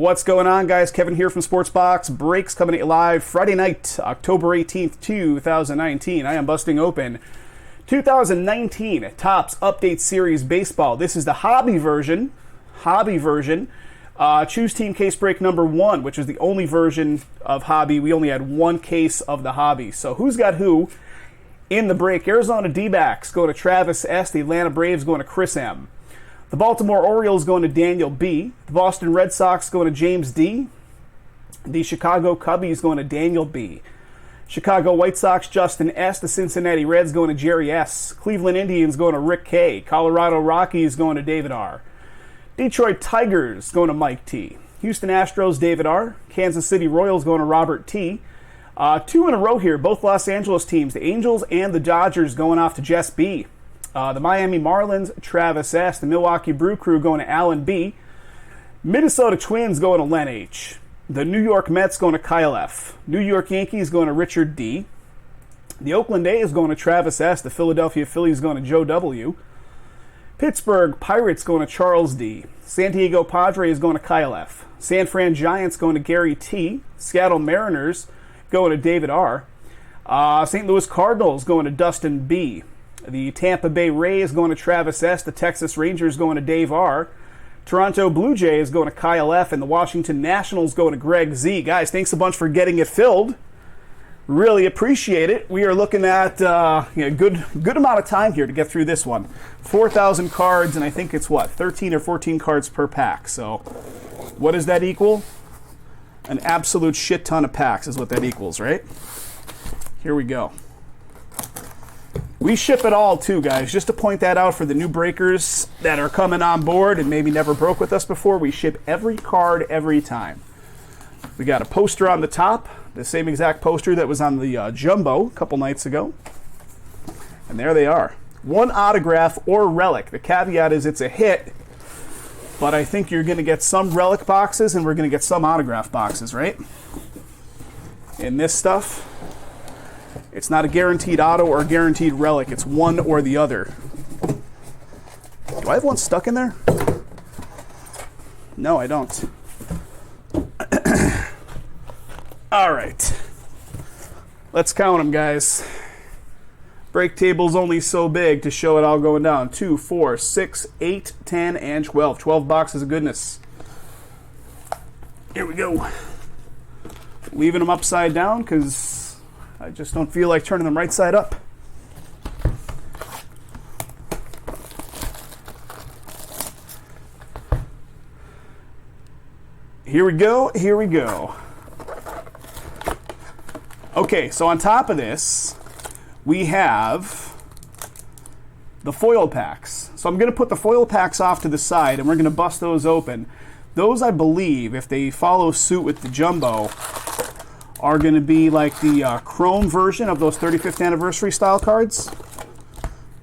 What's going on, guys? Kevin here from SportsBox Breaks, coming at you live Friday night, October 18th, 2019. I am busting open 2019 Topps Update Series Baseball. This is the hobby version. Choose team case break number 1, which is the only version of hobby. We only had one case of the hobby. So who's got who in the break? Arizona D-backs going to Travis S. The Atlanta Braves going to Chris M. The Baltimore Orioles going to Daniel B. The Boston Red Sox going to James D. The Chicago Cubbies going to Daniel B. Chicago White Sox, Justin S. The Cincinnati Reds going to Jerry S. Cleveland Indians going to Rick K. Colorado Rockies going to David R. Detroit Tigers going to Mike T. Houston Astros, David R. Kansas City Royals going to Robert T. 2 in a row here, both Los Angeles teams. The Angels and the Dodgers going off to Jess B. The Miami Marlins, Travis S. The Milwaukee Brew Crew going to Alan B. Minnesota Twins going to Len H. The New York Mets going to Kyle F. New York Yankees going to Richard D. The Oakland A's going to Travis S. The Philadelphia Phillies going to Joe W. Pittsburgh Pirates going to Charles D. San Diego Padres going to Kyle F. San Fran Giants going to Gary T. Seattle Mariners going to David R. St. Louis Cardinals going to Dustin B. The Tampa Bay Rays going to Travis S. The Texas Rangers going to Dave R. Toronto Blue Jays going to Kyle F. And the Washington Nationals going to Greg Z. Guys, thanks a bunch for getting it filled. Really appreciate it. We are looking at a good amount of time here to get through this one. 4,000 cards, and I think it's 13 or 14 cards per pack. So what does that equal? An absolute shit ton of packs is what that equals, right? Here we go. We ship it all too, guys. Just to point that out for the new breakers that are coming on board and maybe never broke with us before, we ship every card every time. We got a poster on the top, the same exact poster that was on the Jumbo a couple nights ago. And there they are. One autograph or relic. The caveat is it's a hit, but I think you're going to get some relic boxes and we're going to get some autograph boxes, right? In this stuff, it's not a guaranteed auto or a guaranteed relic. It's one or the other. Do I have one stuck in there? No, I don't. All right. Let's count them, guys. Break table's only so big to show it all going down. 2, 4, 6, 8, 10, and 12. 12 boxes of goodness. Here we go. Leaving them upside down because I just don't feel like turning them right side up. Here we go. Okay, so on top of this, we have the foil packs. So I'm going to put the foil packs off to the side, and we're going to bust those open. Those, I believe, if they follow suit with the Jumbo, are going to be like the chrome version of those 35th anniversary style cards.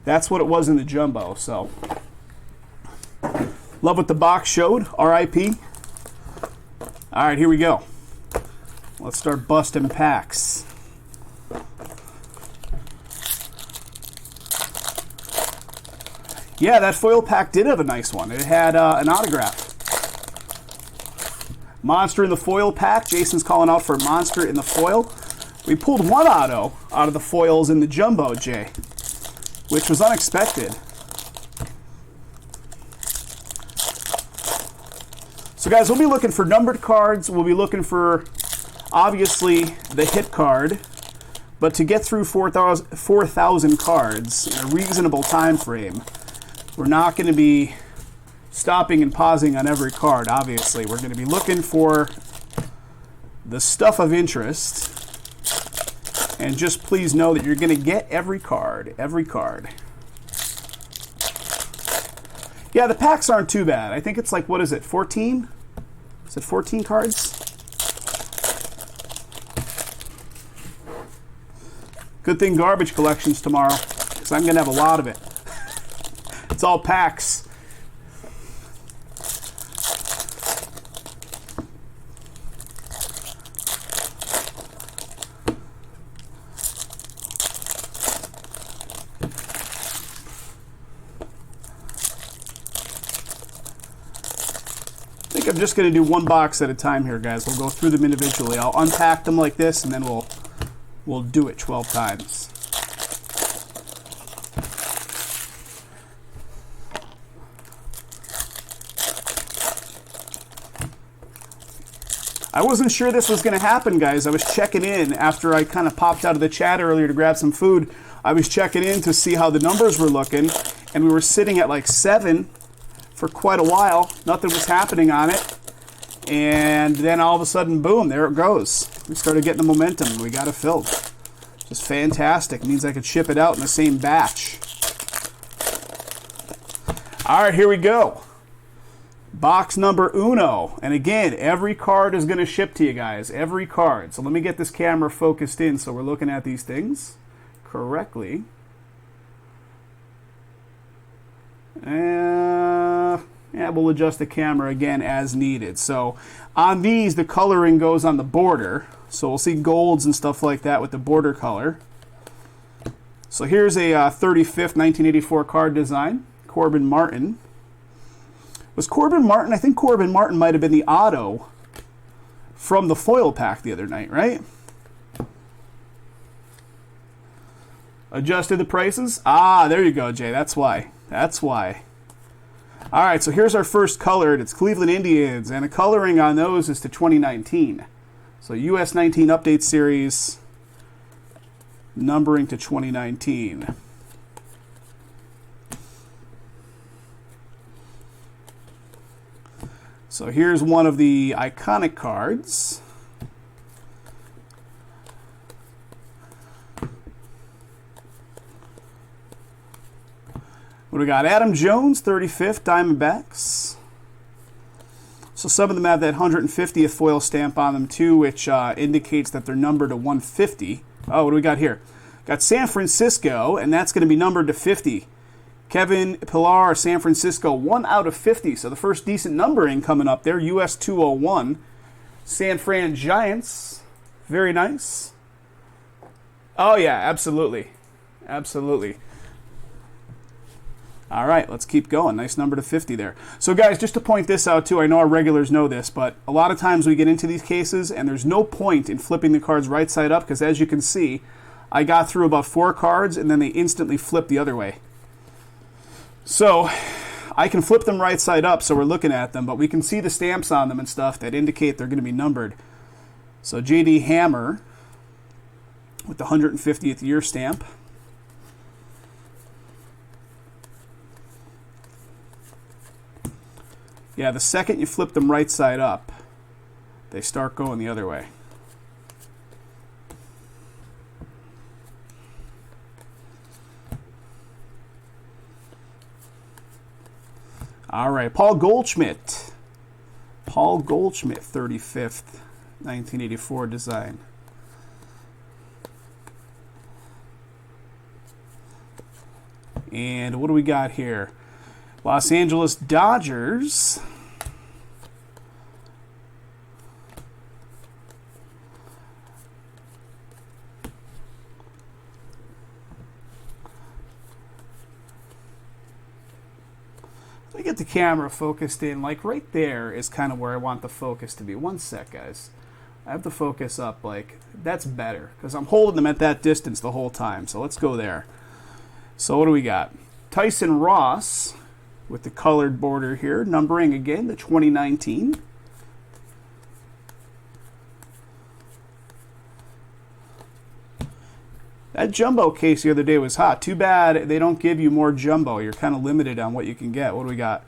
That's what it was in the Jumbo. So, love what the box showed. R.I.P. All right, here we go. Let's start busting packs. Yeah, that foil pack did have a nice one. It had an autograph. Monster in the foil pack. Jason's calling out for Monster in the foil. We pulled one auto out of the foils in the Jumbo, Jay, which was unexpected. So, guys, we'll be looking for numbered cards. We'll be looking for, obviously, the hit card. But to get through 4,000 cards in a reasonable time frame, we're not going to be stopping and pausing on every card, obviously. We're going to be looking for the stuff of interest. And just please know that you're going to get every card. Yeah, the packs aren't too bad. I think it's like, what is it, 14? Is it 14 cards? Good thing garbage collection's tomorrow, because I'm going to have a lot of it. It's all packs. I'm just going to do one box at a time here, guys. We'll go through them individually. I'll unpack them like this, and then we'll do it 12 times. I wasn't sure this was going to happen, guys. I was checking in after I kind of popped out of the chat earlier to grab some food. I was checking in to see how the numbers were looking, and we were sitting at like 7 for quite a while. Nothing was happening on it. And then all of a sudden, boom, there it goes. We started getting the momentum, and we got it filled. Just fantastic. It means I could ship it out in the same batch. All right, here we go. Box number uno. And again, every card is going to ship to you guys. Every card. So let me get this camera focused in so we're looking at these things correctly. Yeah, we'll adjust the camera again as needed. So on these, the coloring goes on the border. So we'll see golds and stuff like that with the border color. So here's a 35th 1984 card design. Corbin Martin. Was Corbin Martin? I think Corbin Martin might have been the auto from the foil pack the other night, right? Adjusted the prices? Ah, there you go, Jay. That's why. That's why. All right, so here's our first colored. It's Cleveland Indians, and the coloring on those is to 2019. So US 19 Update Series, numbering to 2019. So here's one of the iconic cards. What do we got? Adam Jones, 35th Diamondbacks. So some of them have that 150th foil stamp on them too, which indicates that they're numbered to 150. Oh, what do we got here? Got San Francisco, and that's going to be numbered to 50. Kevin Pillar, San Francisco, 1 out of 50. So the first decent numbering coming up there. US 201. San Fran Giants. Very nice. Oh, yeah, absolutely. Absolutely. All right, let's keep going. Nice number to 50 there. So, guys, just to point this out, too, I know our regulars know this, but a lot of times we get into these cases, and there's no point in flipping the cards right side up, because as you can see, I got through about 4 cards, and then they instantly flip the other way. So I can flip them right side up so we're looking at them, but we can see the stamps on them and stuff that indicate they're going to be numbered. So J.D. Hammer with the 150th year stamp. Yeah, the second you flip them right side up, they start going the other way. All right, Paul Goldschmidt. Paul Goldschmidt, 35th, 1984 design. And what do we got here? Los Angeles Dodgers. Let me get the camera focused in. Like right there is kind of where I want the focus to be. One sec, guys. I have the focus up. Like, that's better because I'm holding them at that distance the whole time. So let's go there. So what do we got? Tyson Ross with the colored border here. Numbering again, the 2019. That jumbo case the other day was hot. Too bad they don't give you more jumbo. You're kind of limited on what you can get. What do we got?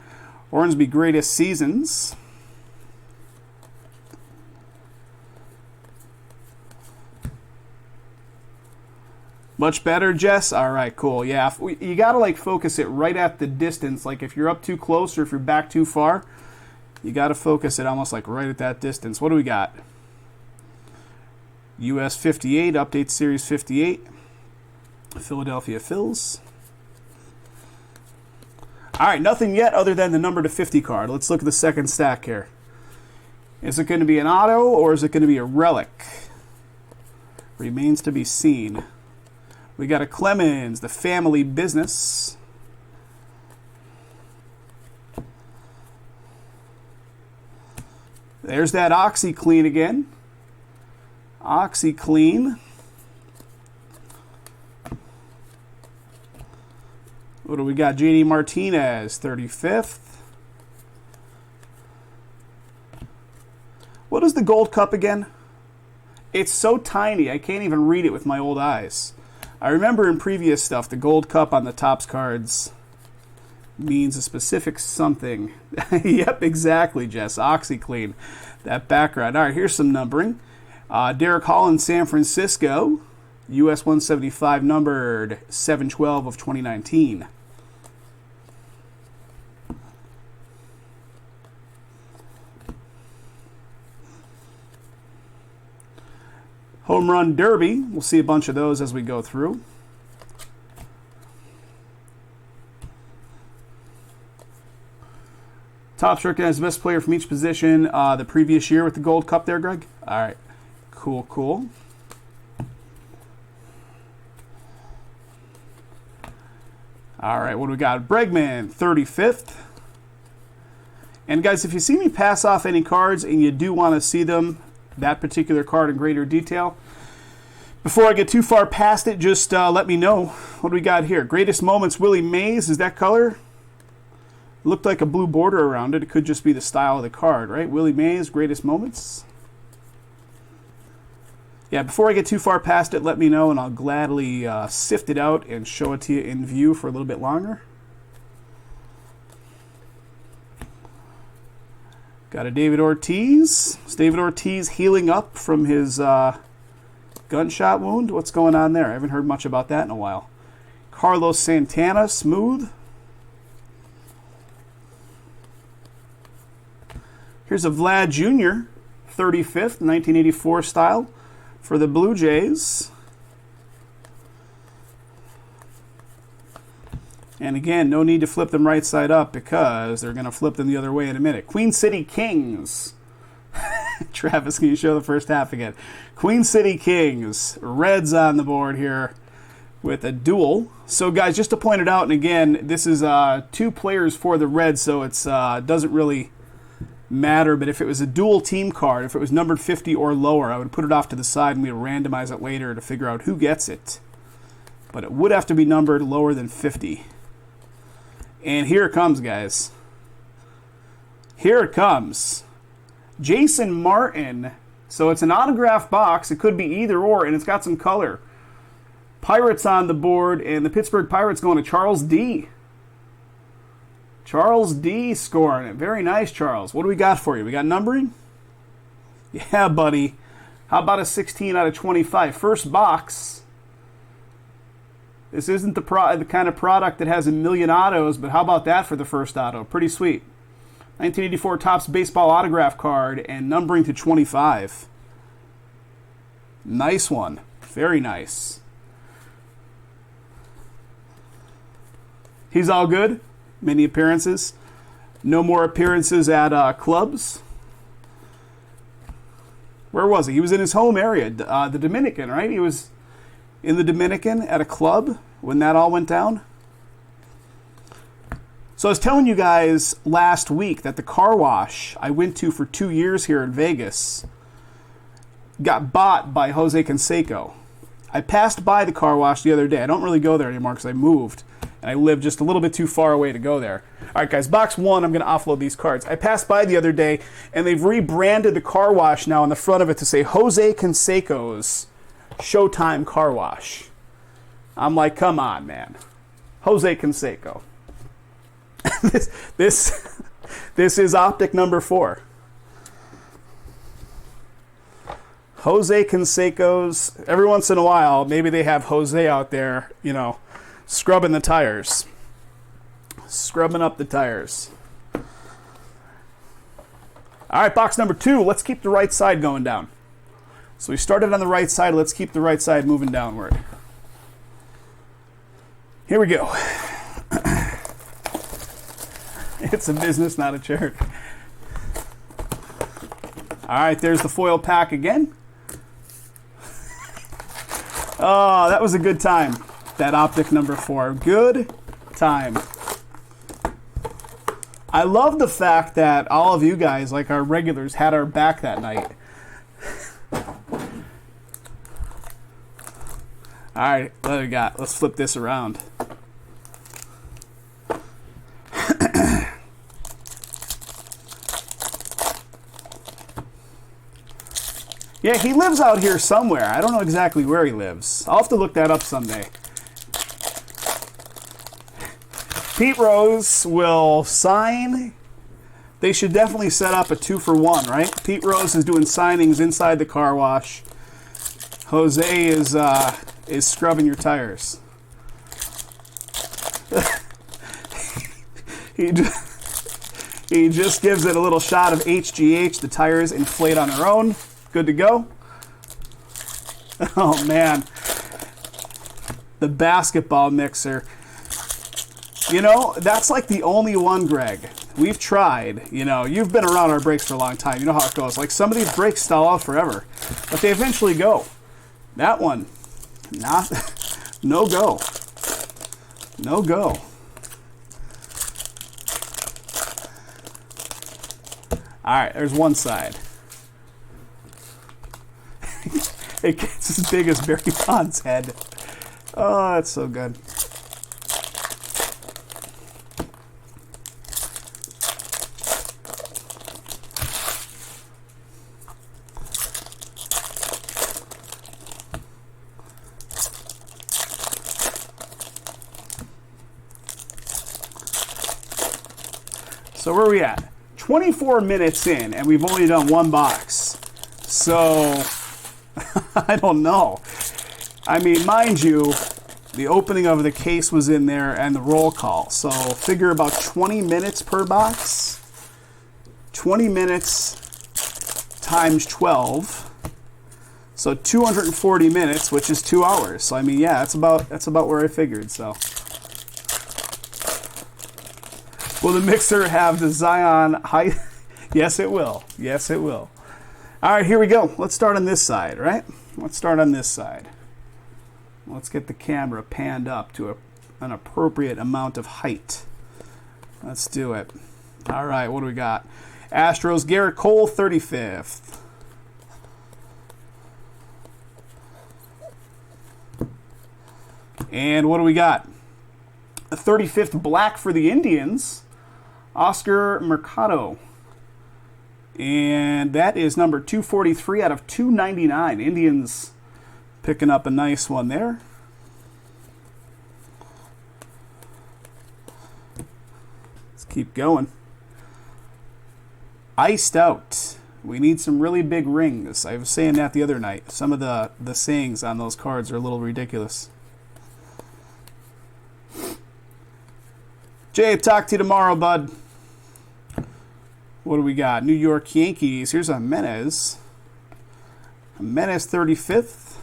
Ornsby Greatest Seasons. Much better, Jess? All right, cool. Yeah, you got to like focus it right at the distance. Like if you're up too close or if you're back too far, you got to focus it almost like right at that distance. What do we got? US 58, Update Series 58. Philadelphia Phils. All right, nothing yet other than the number to 50 card. Let's look at the second stack here. Is it going to be an auto or is it going to be a relic? Remains to be seen. We got a Clemens, the family business. There's that OxyClean again. OxyClean. What do we got? JD Martinez, 35th. What is the gold cup again? It's so tiny, I can't even read it with my old eyes. I remember in previous stuff, the gold cup on the Topps cards means a specific something. Yep, exactly, Jess. OxyClean. That background. All right, here's some numbering. Derek Holland, San Francisco. US 175 numbered 7/12 of 2019. Home Run Derby. We'll see a bunch of those as we go through. Topps recognized the best player from each position the previous year with the Gold Cup there, Greg? All right. Cool, cool. All right, what do we got? Bregman, 35th. And guys, if you see me pass off any cards and you do want to see them, that particular card in greater detail, before I get too far past it, just let me know. What do we got here? Greatest Moments, Willie Mays. Is that color? Looked like a blue border around it. It could just be the style of the card, right? Willie Mays, Greatest Moments. Yeah, before I get too far past it, let me know, and I'll gladly sift it out and show it to you in view for a little bit longer. Got a David Ortiz. Is David Ortiz healing up from his gunshot wound? What's going on there? I haven't heard much about that in a while. Carlos Santana, smooth. Here's a Vlad Jr., 35th, 1984 style for the Blue Jays. And again, no need to flip them right side up because they're going to flip them the other way in a minute. Queen City Kings. Travis, can you show the first half again? Queen City Kings. Reds on the board here with a duel. So, guys, just to point it out, and again, this is 2 players for the Reds, so it doesn't really matter. But if it was a dual team card, if it was numbered 50 or lower, I would put it off to the side and we'd randomize it later to figure out who gets it. But it would have to be numbered lower than 50. And here it comes, guys. Here it comes. Jason Martin. So it's an autograph box. It could be either or, and it's got some color. Pirates on the board, and the Pittsburgh Pirates going to Charles D. Charles D scoring it. Very nice, Charles. What do we got for you? We got numbering? Yeah, buddy. How about a 16 out of 25? First box. This isn't the kind of product that has a million autos, but how about that for the first auto? Pretty sweet. 1984 Topps baseball autograph card and numbering to 25. Nice one. Very nice. He's all good. Many appearances. No more appearances at clubs. Where was he? He was in his home area, the Dominican, right? He was in the Dominican at a club when that all went down. So I was telling you guys last week that the car wash I went to for 2 years here in Vegas got bought by Jose Canseco. I passed by the car wash the other day. I don't really go there anymore because I moved and I live just a little bit too far away to go there. All right, guys, box 1, I'm going to offload these cards. I passed by the other day and they've rebranded the car wash now on the front of it to say Jose Canseco's Showtime Car Wash. I'm like, come on, man. Jose Canseco. this is optic number 4. Jose Canseco's. Every once in a while, maybe they have Jose out there, scrubbing the tires. Scrubbing up the tires. All right, box number 2. Let's keep the right side going down. So we started on the right side. Let's keep the right side moving downward. Here we go. It's a business, not a charity. All right, there's the foil pack again. Oh, that was a good time. That optic number 4. Good time. I love the fact that all of you guys, like our regulars, had our back that night. All right, what do we got? Let's flip this around. Yeah, he lives out here somewhere. I don't know exactly where he lives. I'll have to look that up someday. Pete Rose will sign. They should definitely set up a 2-for-1, right? Pete Rose is doing signings inside the car wash. Jose is scrubbing your tires. He just gives it a little shot of HGH. The tires inflate on their own. Good to go. Oh, man. The basketball mixer. You know, that's like the only one, Greg. We've tried. You know, you've been around our breaks for a long time. You know how it goes. Like, some of these breaks stall out forever. But they eventually go. That one, no go. No go. All right, there's one side. It gets as big as Barry Bonds' head. Oh, that's so good. So where are we at? 24 minutes in, and we've only done one box. So, I don't know. I mean, mind you, the opening of the case was in there and the roll call. So, figure about 20 minutes per box. 20 minutes times 12. So, 240 minutes, which is 2 hours. So, I mean, yeah, that's about where I figured, so. Will the mixer have the Zion height? Yes, it will. Yes, it will. All right, here we go. Let's start on this side, right? Let's start on this side. Let's get the camera panned up to an appropriate amount of height. Let's do it. All right, what do we got? Astros, Garrett Cole, 35th. And what do we got? A 35th black for the Indians, Oscar Mercado. And that is number 243 out of 299. Indians picking up a nice one there. Let's keep going. Iced out. We need some really big rings. I was saying that the other night. Some of the sayings on those cards are a little ridiculous. Jay, talk to you tomorrow, bud. What do we got? New York Yankees. Here's a Jimenez. Jimenez, 35th.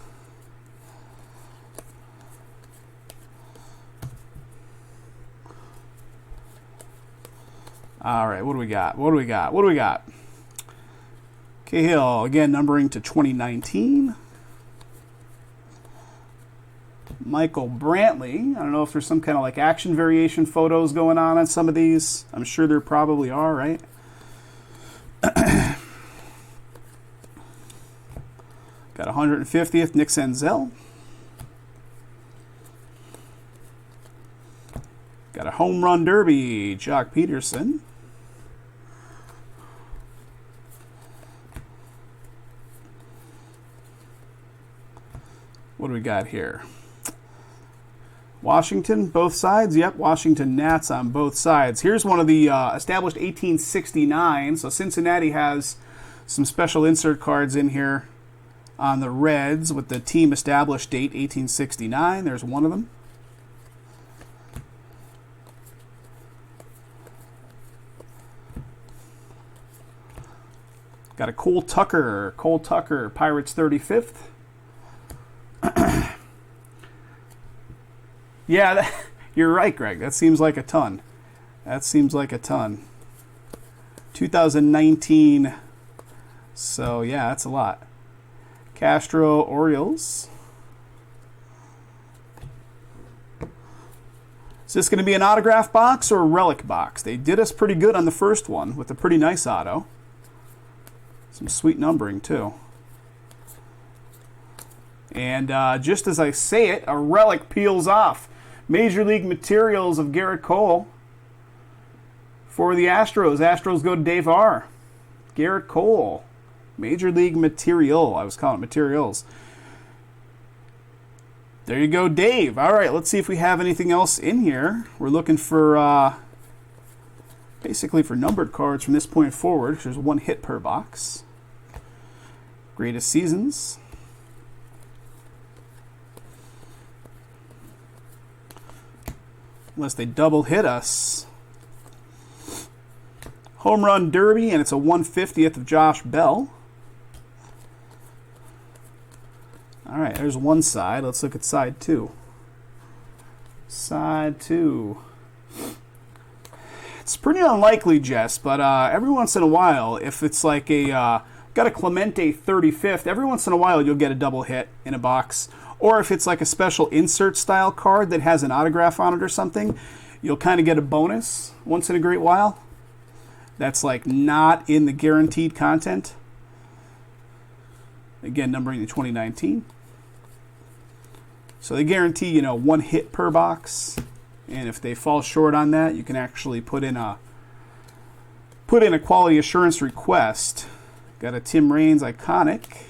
All right, what do we got? What do we got? What do we got? Cahill, again, numbering to 2019. Michael Brantley. I don't know if there's some kind of like action variation photos going on some of these. I'm sure there probably are, right? Got 150th, Nick Senzel. Got a home run derby, Jock Peterson. What do we got here? Washington, both sides. Yep, Washington Nats on both sides. Here's one of the established 1869. So Cincinnati has some special insert cards in here on the Reds with the team established date, 1869. There's one of them. Got a Cole Tucker, Pirates 35th. Yeah, you're right, Greg. That seems like a ton. 2019. So, yeah, that's a lot. Castro, Orioles. Is this going to be an autograph box or a relic box? They did us pretty good on the first one with a pretty nice auto. Some sweet numbering, too. And just as I say it, a relic peels off. Major League Materials of Garrett Cole for the Astros. Astros go to Dave R. Garrett Cole. Major League Material. I was calling it Materials. There you go, Dave. All right, let's see if we have anything else in here. We're looking for, basically for numbered cards from this point forward. There's one hit per box. Greatest seasons. Unless they double hit us. Home Run Derby, and it's a 1/50th of Josh Bell. All right, there's one side. Let's look at side 2. Side 2. It's pretty unlikely, Jess, but every once in a while, if it's like a got a Clemente 35th, every once in a while you'll get a double hit in a box. Or if it's like a special insert style card that has an autograph on it or something, you'll kind of get a bonus once in a great while. That's like not in the guaranteed content. Again, numbering the 2019. So they guarantee, you know, one hit per box. And if they fall short on that, you can actually put in a quality assurance request. Got a Tim Raines iconic.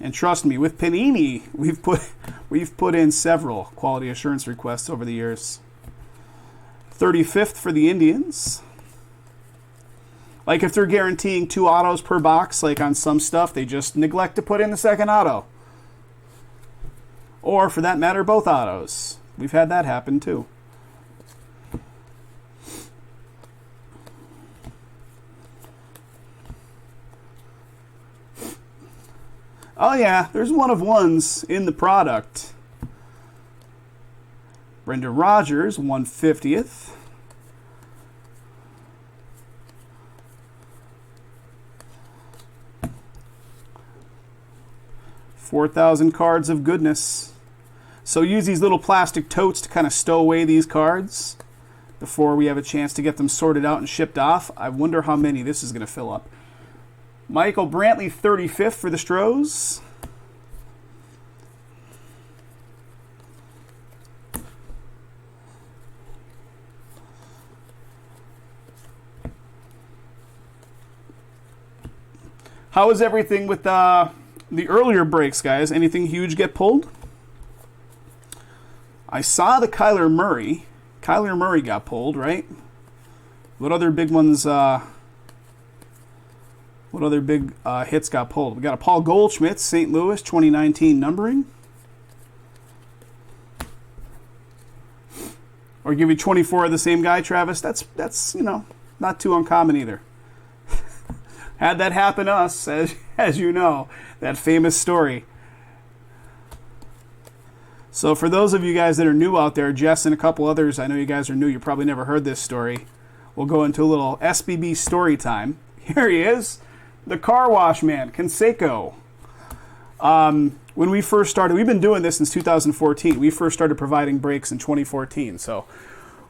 And trust me, with Panini, we've put in several quality assurance requests over the years. 35th for the Indians. Like if they're guaranteeing 2 autos per box, like on some stuff, they just neglect to put in the second auto. Or for that matter, both autos. We've had that happen too. Oh yeah, there's one of ones in the product. Brendan Rodgers, 1/50th. $4,000 cards of goodness. So use these little plastic totes to kind of stow away these cards before we have a chance to get them sorted out and shipped off. I wonder how many this is going to fill up. Michael Brantley, 35th for the Stros. How is everything with the earlier breaks, guys? Anything huge get pulled? I saw the Kyler Murray. Kyler Murray got pulled, right? What other big ones... What other big hits got pulled? We got a Paul Goldschmidt, St. Louis, 2019 numbering. Or give you 24 of the same guy, Travis. That's you know, not too uncommon either. Had that happen to us, as you know, that famous story. So for those of you guys that are new out there, Jess and a couple others, I know you guys are new, you probably never heard this story. We'll go into a little SBB story time. Here he is. The car wash man, Canseco. When we first started, we've been doing this since 2014. We first started providing breaks in 2014. So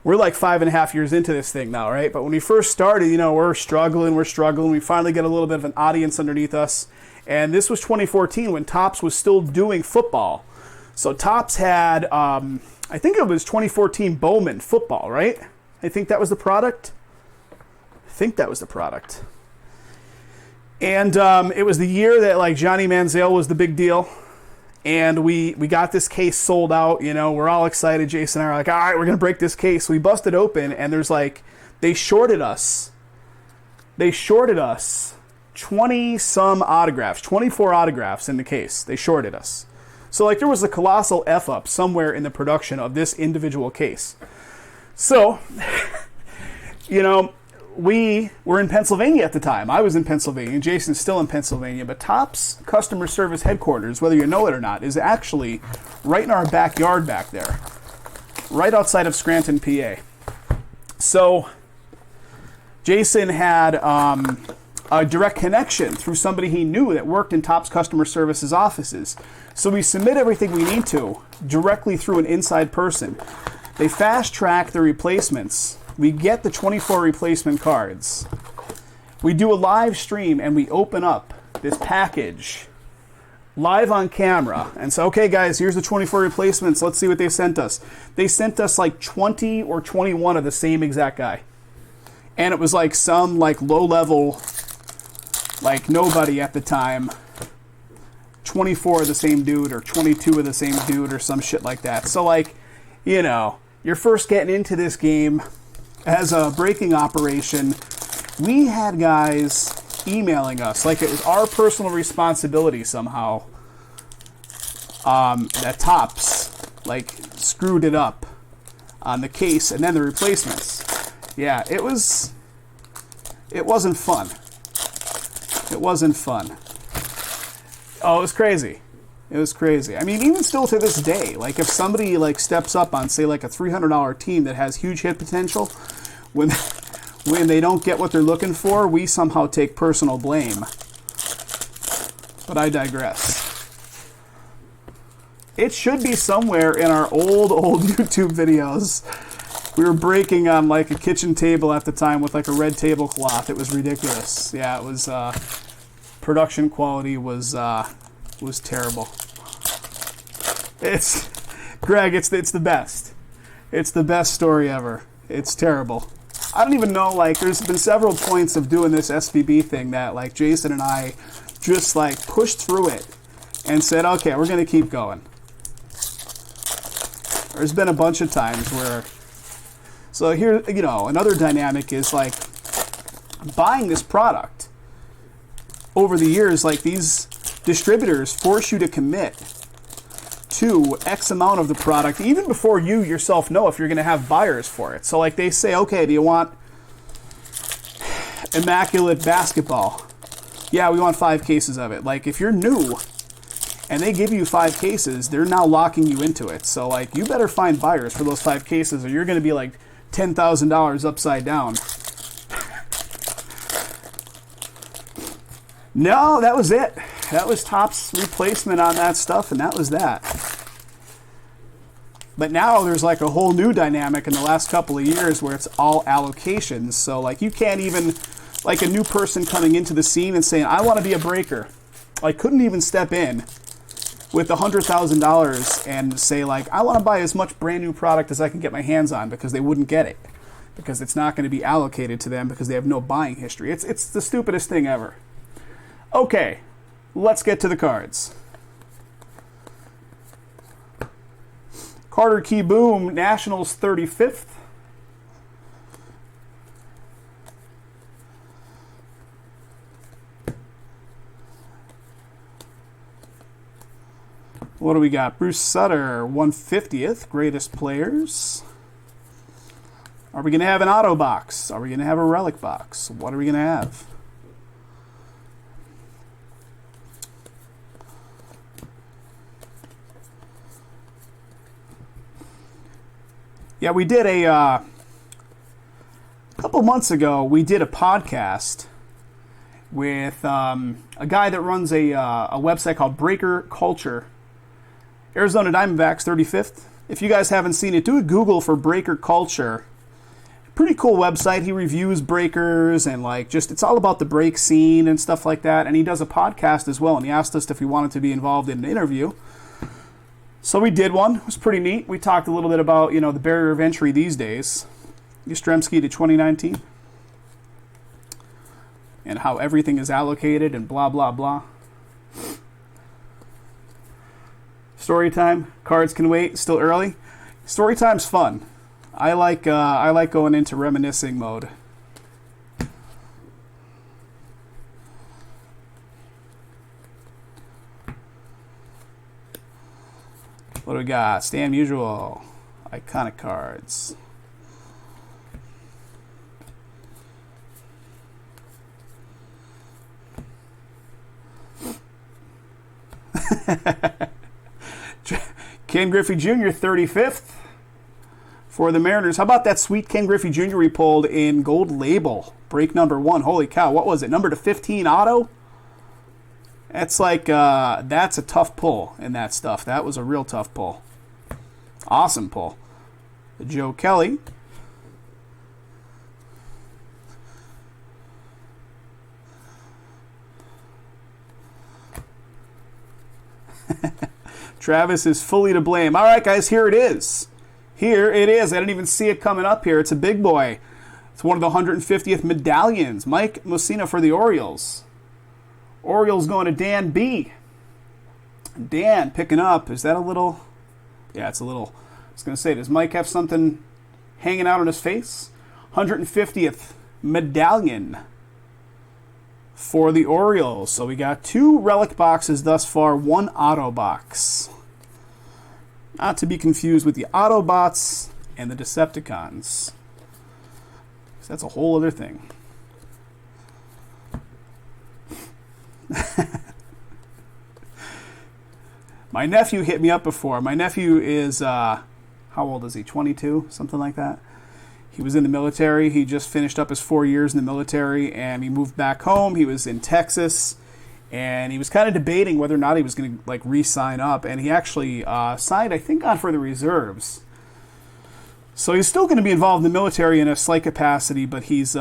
we're like 5.5 years into this thing now, right? But when we first started, you know, we're struggling. We finally get a little bit of an audience underneath us. And this was 2014 when Topps was still doing football. So Topps had, I think it was 2014 Bowman football, right? I think that was the product. And it was the year that like Johnny Manziel was the big deal. And we got this case sold out, you know, we're all excited. Jason and I are like, all right, we're going to break this case. We busted open and there's like, they shorted us 20 some autographs, 24 autographs in the case. They shorted us. So like there was a colossal F up somewhere in the production of this individual case. So, you know, we were in Pennsylvania at the time. I was in Pennsylvania. Jason's still in Pennsylvania. But Topps customer service headquarters, whether you know it or not, is actually right in our backyard back there. Right outside of Scranton, PA. So Jason had a direct connection through somebody he knew that worked in Topps customer services offices. So we submit everything we need to directly through an inside person. They fast track the replacements. We get the 24 replacement cards. We do a live stream and we open up this package live on camera and say, okay guys, here's the 24 replacements. Let's see what they sent us. They sent us like 20 or 21 of the same exact guy. And it was like some like low level, like nobody at the time, 24 of the same dude or 22 of the same dude or some shit like that. So like, you know, you're first getting into this game as a breaking operation. We had guys emailing us like it was our personal responsibility somehow. That Topps like screwed it up on the case and then the replacements. Yeah, it wasn't fun. It wasn't fun. Oh, it was crazy. It was crazy. I mean, even still to this day, like if somebody like steps up on say like a $300 team that has huge hit potential, when they don't get what they're looking for, we somehow take personal blame. But I digress. It should be somewhere in our old YouTube videos. We were breaking on like a kitchen table at the time with like a red tablecloth. It was ridiculous. Yeah, it was. Production quality was terrible. It's Greg. It's the best. It's the best story ever. It's terrible. I don't even know, like, there's been several points of doing this SVB thing that, like, Jason and I just, like, pushed through it and said, okay, we're going to keep going. There's been a bunch of times where, so here, you know, another dynamic is, like, buying this product. Over the years, like, these distributors force you to commit to X amount of the product, even before you yourself know if you're going to have buyers for it. So, like, they say, okay, do you want immaculate basketball? Yeah, we want 5 cases of it. Like, if you're new and they give you 5 cases, they're now locking you into it. So, like, you better find buyers for those 5 cases or you're going to be, like, $10,000 upside down. No, that was it. That was Topps replacement on that stuff, and that was that. But now there's like a whole new dynamic in the last couple of years where it's all allocations. So like you can't even, like a new person coming into the scene and saying, I want to be a breaker. Like couldn't even step in with $100,000 and say like, I want to buy as much brand new product as I can get my hands on because they wouldn't get it. Because it's not going to be allocated to them because they have no buying history. It's the stupidest thing ever. Okay, let's get to the cards. Carter Key Boom, Nationals 35th. What do we got? Bruce Sutter, 150th, greatest players. Are we going to have an auto box? Are we going to have a relic box? What are we going to have? Yeah, we did a couple months ago, we did a podcast with a guy that runs a website called Breaker Culture. Arizona Diamondbacks 35th. If you guys haven't seen it, do a Google for Breaker Culture. Pretty cool website. He reviews breakers and like just it's all about the break scene and stuff like that. And he does a podcast as well. And he asked us if we wanted to be involved in an interview. So we did one. It was pretty neat. We talked a little bit about, you know, the barrier of entry these days. Yastrzemski to 2019. And how everything is allocated and blah, blah, blah. Story time. Cards can wait. Still early. Story time's fun. I like going into reminiscing mode. What do we got? Stan Musial. Iconic cards. Ken Griffey Jr., 35th for the Mariners. How about that sweet Ken Griffey Jr. we pulled in gold label? Break number 1. Holy cow. What was it? Number to 15 auto? That's like, that's a tough pull in that stuff. That was a real tough pull. Awesome pull. Joe Kelly. Travis is fully to blame. All right, guys, here it is. Here it is. I didn't even see it coming up here. It's a big boy. It's one of the 150th medallions. Mike Mussina for the Orioles. Orioles going to Dan B. Dan picking up. Is that a little? Yeah, it's a little. I was going to say, does Mike have something hanging out on his face? 150th medallion for the Orioles. So we got 2 relic boxes thus far, 1 auto box. Not to be confused with the Autobots and the Decepticons. That's a whole other thing. My nephew hit me up before. My nephew is, how old is he? 22? Something like that. He was in the military. He just finished up his 4 years in the military, and he moved back home. He was in Texas, and he was kind of debating whether or not he was going to re-sign up. And he actually signed, I think, on for the reserves. So he's still going to be involved in the military in a slight capacity, but he's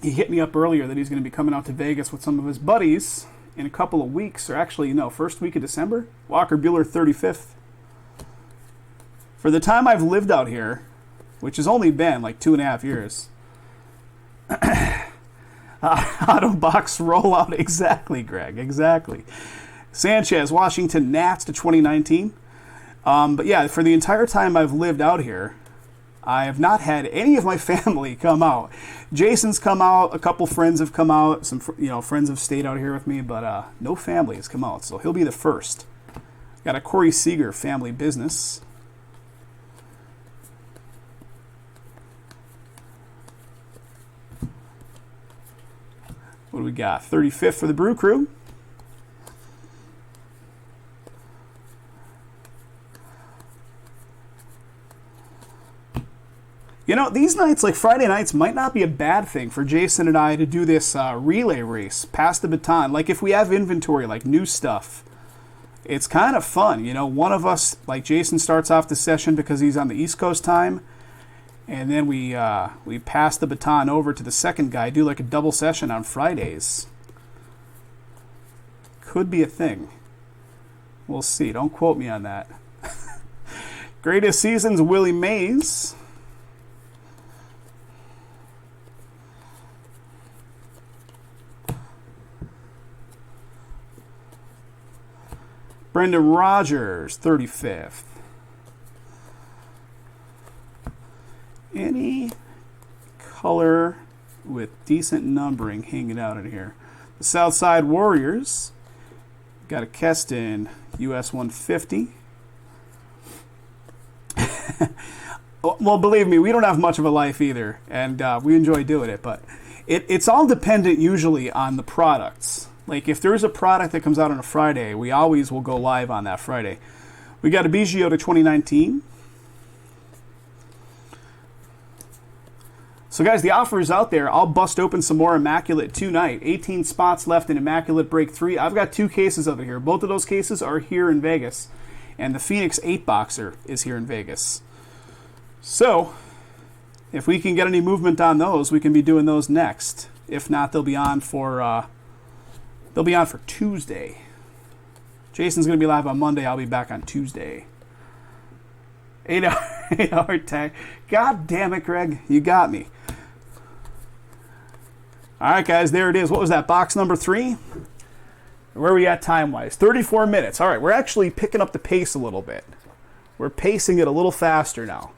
he hit me up earlier that he's going to be coming out to Vegas with some of his buddies in a couple of weeks, or actually, first week of December. Walker Buehler 35th. For the time I've lived out here, which has only been like 2.5 years. Auto box rollout, exactly, Greg, exactly. Sanchez, Washington Nats to 2019. But yeah, for the entire time I've lived out here, I have not had any of my family come out. Jason's come out, a couple friends have come out, some friends have stayed out here with me, but no family has come out, so he'll be the first. Got a Corey Seager family business. What do we got? 35th for the Brew Crew. These nights, like Friday nights, might not be a bad thing for Jason and I to do this relay race, pass the baton. Like if we have inventory, like new stuff, it's kind of fun. One of us, like Jason, starts off the session because he's on the East Coast time. And then we pass the baton over to the second guy, do like a double session on Fridays. Could be a thing. We'll see. Don't quote me on that. Greatest seasons, Willie Mays. Brendan Rodgers, 35th. Any color with decent numbering hanging out in here. The Southside Warriors. Got a Keston US 150. Well, believe me, we don't have much of a life either, and we enjoy doing it, but it's all dependent usually on the products. Like if there's a product that comes out on a Friday, we always will go live on that Friday. We got a Biggio to 2019. So guys, the offer is out there. I'll bust open some more Immaculate tonight. 18 spots left in Immaculate Break 3. I've got 2 cases of it here. Both of those cases are here in Vegas. And the Phoenix 8-boxer is here in Vegas. So, if we can get any movement on those, we can be doing those next. If not, they'll be on for Tuesday. Jason's going to be live on Monday. I'll be back on Tuesday. 8-hour tag. God damn it, Greg. You got me. All right, guys, there it is. What was that, box number 3? Where are we at time-wise? 34 minutes. All right, we're actually picking up the pace a little bit. We're pacing it a little faster now.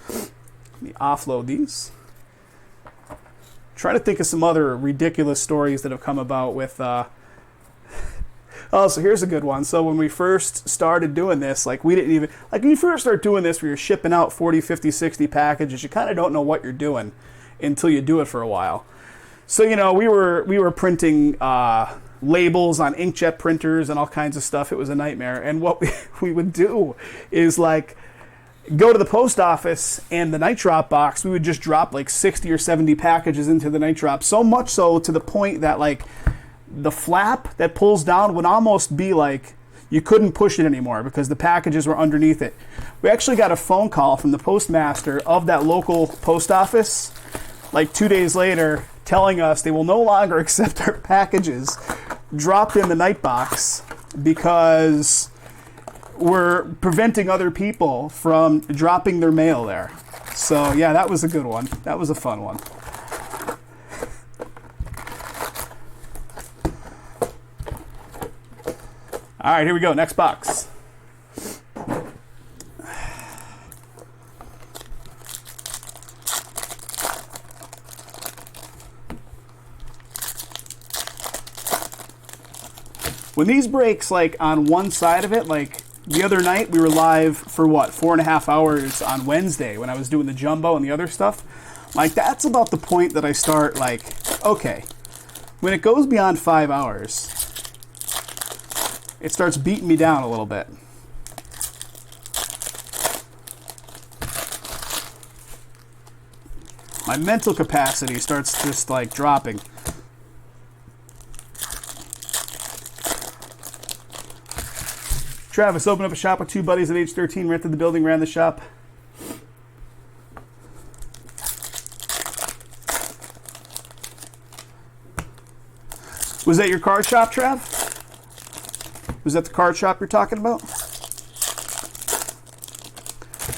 Let me offload these. Try to think of some other ridiculous stories that have come about with... Oh, so here's a good one. So when we first started doing this, like we didn't even... Like when you first start doing this where you're shipping out 40, 50, 60 packages, you kind of don't know what you're doing until you do it for a while. So, we were printing labels on inkjet printers and all kinds of stuff. It was a nightmare. And what we would do is like go to the post office and the night drop box, we would just drop like 60 or 70 packages into the night drop. So much so to the point that like the flap that pulls down would almost be like, you couldn't push it anymore because the packages were underneath it. We actually got a phone call from the postmaster of that local post office like 2 days later telling us they will no longer accept our packages dropped in the night box because we're preventing other people from dropping their mail there. So yeah, that was a good one. That was a fun one. All right, here we go. Next box. When these breaks, like on one side of it, like the other night, we were live for what, 4.5 hours on Wednesday when I was doing the jumbo and the other stuff. Like that's about the point that I start like, okay, when it goes beyond 5 hours, it starts beating me down a little bit. My mental capacity starts just like dropping. Travis opened up a shop with 2 buddies at age 13, rented the building, ran the shop. Was that your card shop, Trav? Was that the card shop you're talking about?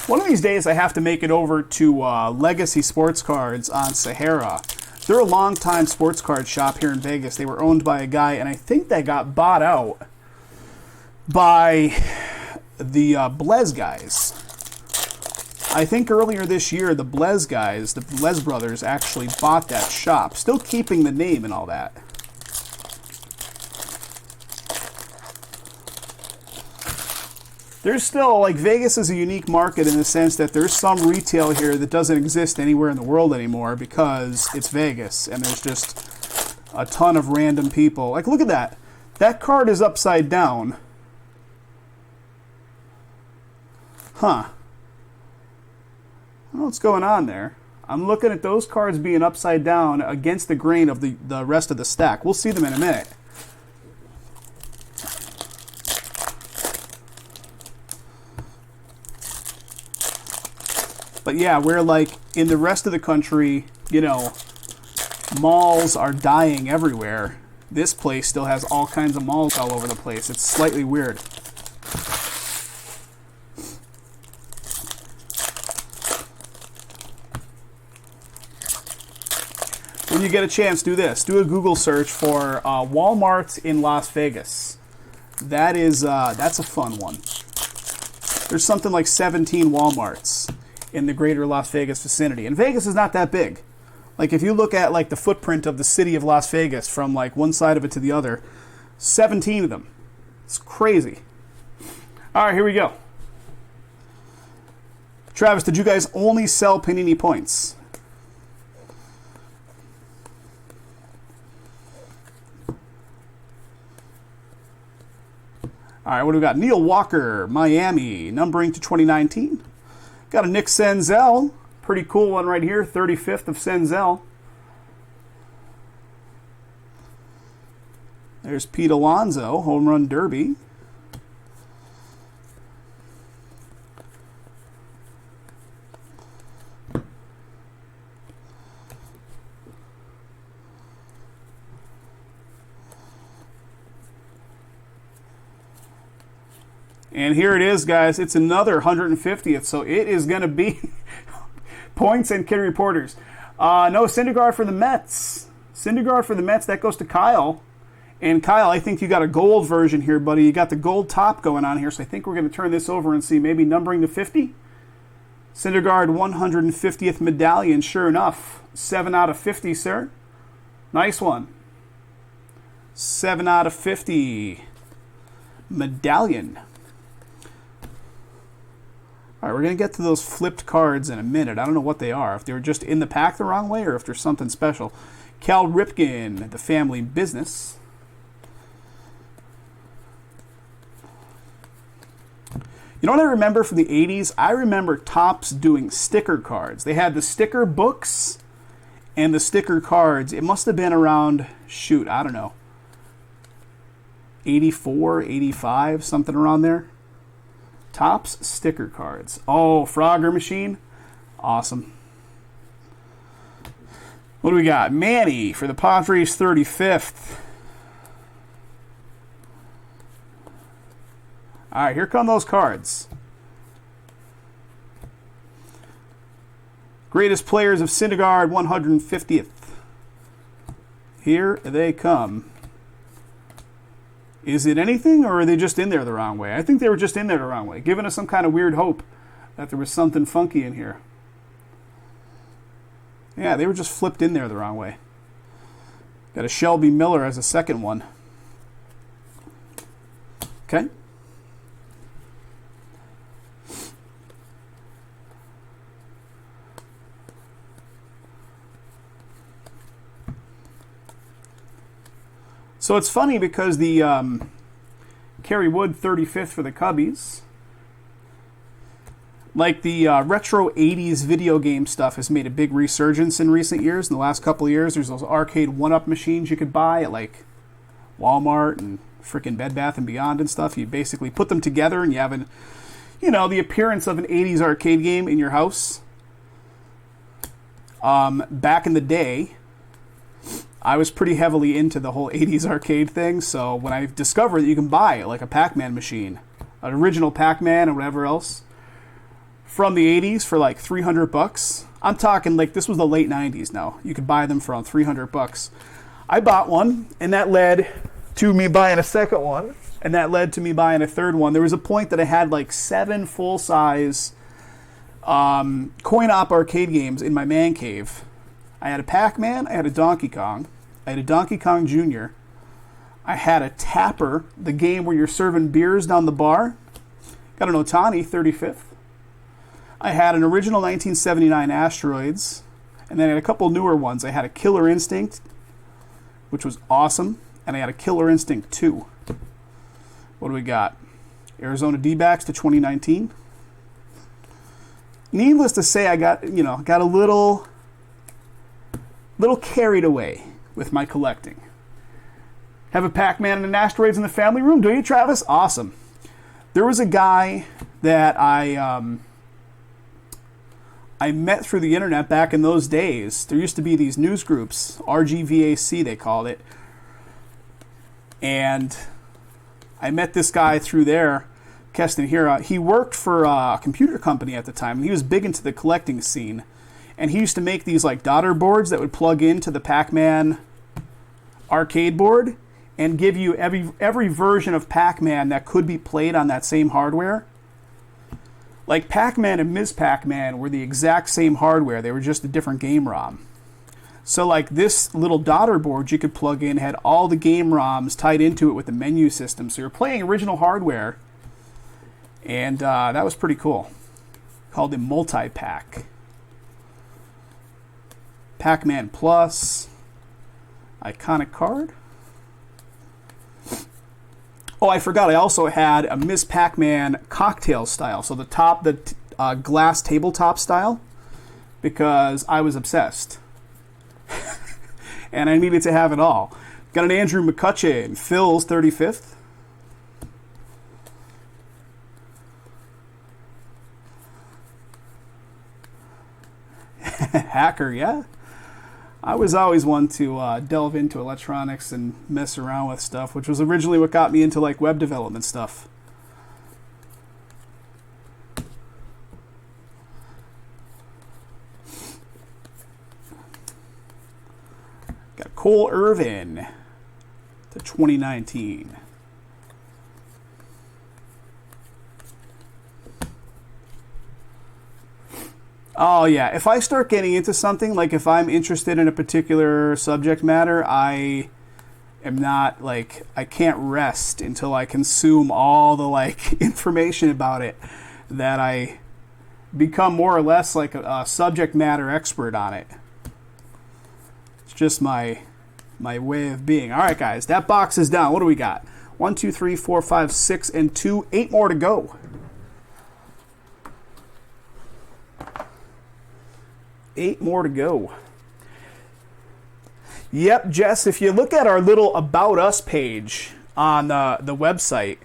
One of these days I have to make it over to Legacy Sports Cards on Sahara. They're a long-time sports card shop here in Vegas. They were owned by a guy, and I think they got bought out by the Blez guys. I think earlier this year, the Blez guys, the Blez brothers, actually bought that shop, still keeping the name and all that. There's still, like, Vegas is a unique market in the sense that there's some retail here that doesn't exist anywhere in the world anymore because it's Vegas and there's just a ton of random people. Like, look at that. That card is upside down. Huh. I don't know what's going on there. I'm looking at those cards being upside down against the grain of the rest of the stack. We'll see them in a minute. But yeah, where like in the rest of the country, you know, malls are dying everywhere. This place still has all kinds of malls all over the place. It's slightly weird. When you get a chance, do this. Do a Google search for Walmart in Las Vegas. That's a fun one. There's something like 17 Walmarts in the greater Las Vegas vicinity. And Vegas is not that big. Like if you look at like the footprint of the city of Las Vegas from like one side of it to the other, 17 of them. It's crazy. All right, here we go. Travis, did you guys only sell Panini points? All right, what do we got? Neil Walker, Miami, numbering to 2019. Got a Nick Senzel. Pretty cool one right here, 35th of Senzel. There's Pete Alonso, home run derby. And here it is, guys. It's another 150th, so it is going to be points and kid reporters. No, Syndergaard for the Mets. Syndergaard for the Mets, that goes to Kyle. And Kyle, I think you got a gold version here, buddy. You got the gold top going on here, so I think we're going to turn this over and see maybe numbering to 50. Syndergaard 150th medallion, sure enough. 7 out of 50, sir. Nice one. 7 out of 50 medallion. All right, we're going to get to those flipped cards in a minute. I don't know what they are. If they were just in the pack the wrong way or if there's something special. Cal Ripken, the family business. You know what I remember from the 80s? I remember Topps doing sticker cards. They had the sticker books and the sticker cards. It must have been around, shoot, I don't know. 84, 85, something around there. Topps sticker cards. Oh, Frogger machine. Awesome. What do we got? Manny for the Padres 35th. All right, here come those cards. Greatest players of Syndergaard, 150th. Here they come. Is it anything, or are they just in there the wrong way? I think they were just in there the wrong way, giving us some kind of weird hope that there was something funky in here. Yeah, they were just flipped in there the wrong way. Got a Shelby Miller as a second one. Okay. So it's funny because the Kerry Wood 35th for the Cubbies, like the retro 80s video game stuff has made a big resurgence in recent years. In the last couple of years, there's those arcade one-up machines you could buy at like Walmart and freaking Bed Bath & Beyond and stuff. You basically put them together and you have an, the appearance of an 80s arcade game in your house. Back in the day, I was pretty heavily into the whole 80s arcade thing, so when I discovered that you can buy like a Pac-Man machine, an original Pac-Man or whatever else, from the 80s for like $300, I'm talking like this was the late 90s now, you could buy them for around $300. I bought one, and that led to me buying a second one, and that led to me buying a third one. There was a point that I had like 7 full-size coin-op arcade games in my man cave. I had a Pac-Man, I had a Donkey Kong, I had a Donkey Kong Jr., I had a Tapper, the game where you're serving beers down the bar, got an Otani 35th, I had an original 1979 Asteroids, and then I had a couple newer ones. I had a Killer Instinct, which was awesome, and I had a Killer Instinct 2. What do we got? Arizona D-backs to 2019. Needless to say, I got a little carried away with my collecting. Have a Pac-Man and an Asteroids in the family room, do you, Travis? Awesome. There was a guy that I met through the internet back in those days. There used to be these news groups, RGVAC they called it, and I met this guy through there, Keston Hira. He worked for a computer company at the time, and he was big into the collecting scene. And he used to make these like daughter boards that would plug into the Pac-Man arcade board and give you every version of Pac-Man that could be played on that same hardware. Like Pac-Man and Ms. Pac-Man were the exact same hardware. They were just a different game ROM. So like this little daughter board you could plug in had all the game ROMs tied into it with the menu system. So you're playing original hardware. And that was pretty cool. Called it Multi-Pack. Pac-Man Plus, iconic card. Oh, I forgot. I also had a Miss Pac-Man cocktail style. So the glass tabletop style, because I was obsessed. And I needed to have it all. Got an Andrew McCutcheon, Phil's 35th. Hacker, yeah. I was always one to delve into electronics and mess around with stuff, which was originally what got me into like web development stuff. Got Cole Irvin to 2019. Oh, yeah. If I start getting into something, like if I'm interested in a particular subject matter, I am not, like, I can't rest until I consume all the, like, information about it, that I become more or less like a subject matter expert on it. It's just my way of being. All right, guys, that box is down. What do we got? 1, 2, 3, 4, 5, 6, and 2. 8 more to go. 8 more to go. Yep, Jess, if you look at our little About Us page on the website.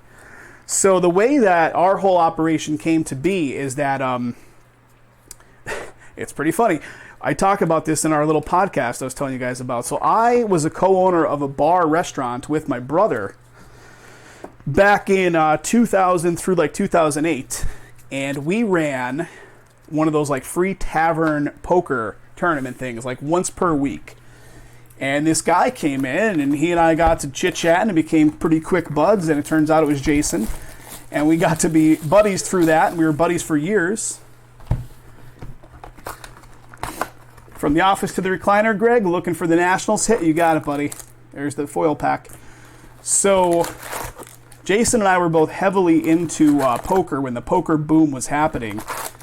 So the way that our whole operation came to be is that it's pretty funny. I talk about this in our little podcast I was telling you guys about. So I was a co-owner of a bar restaurant with my brother back in 2000 through like 2008, and we ran one of those like free tavern poker tournament things like once per week. And this guy came in, and he and I got to chit-chatting and became pretty quick buds, and it turns out it was Jason. And we got to be buddies through that, and we were buddies for years. From the office to the recliner, Greg, looking for the Nationals hit? You got it, buddy. There's the foil pack. So Jason and I were both heavily into poker when the poker boom was happening,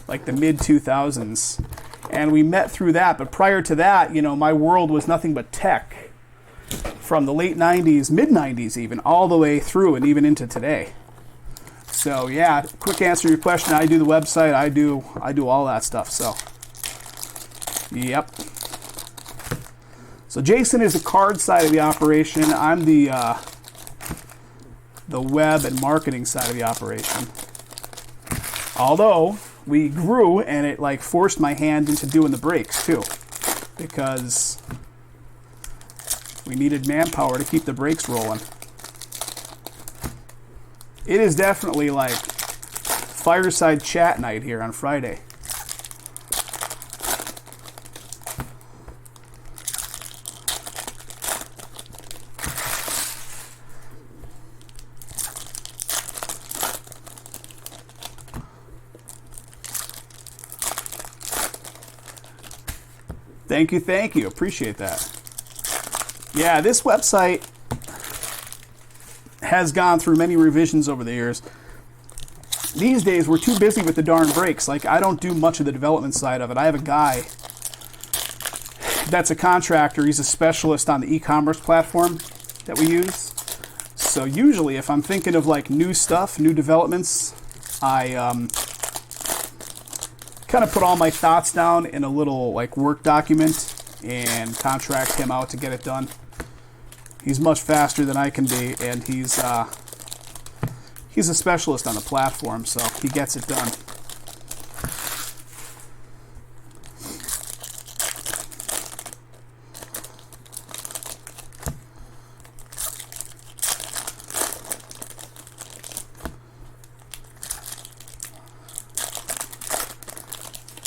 like the mid-2000s. And we met through that, but prior to that, you know, my world was nothing but tech. From the late 90s, mid-90s even, all the way through and even into today. So yeah, quick answer to your question, I do the website, I do all that stuff, so. Yep. So Jason is the card side of the operation. I'm the web and marketing side of the operation. Although we grew, and it like forced my hand into doing the breaks too, because we needed manpower to keep the breaks rolling. It is definitely like fireside chat night here on Friday. Thank you. Appreciate that. Yeah, this website has gone through many revisions over the years. These days, we're too busy with the darn breaks. Like, I don't do much of the development side of it. I have a guy that's a contractor. He's a specialist on the e-commerce platform that we use. So usually, if I'm thinking of like new stuff, new developments, I kind of put all my thoughts down in a little like work document and contract him out to get it done. He's much faster than I can be, and he's a specialist on the platform, so he gets it done.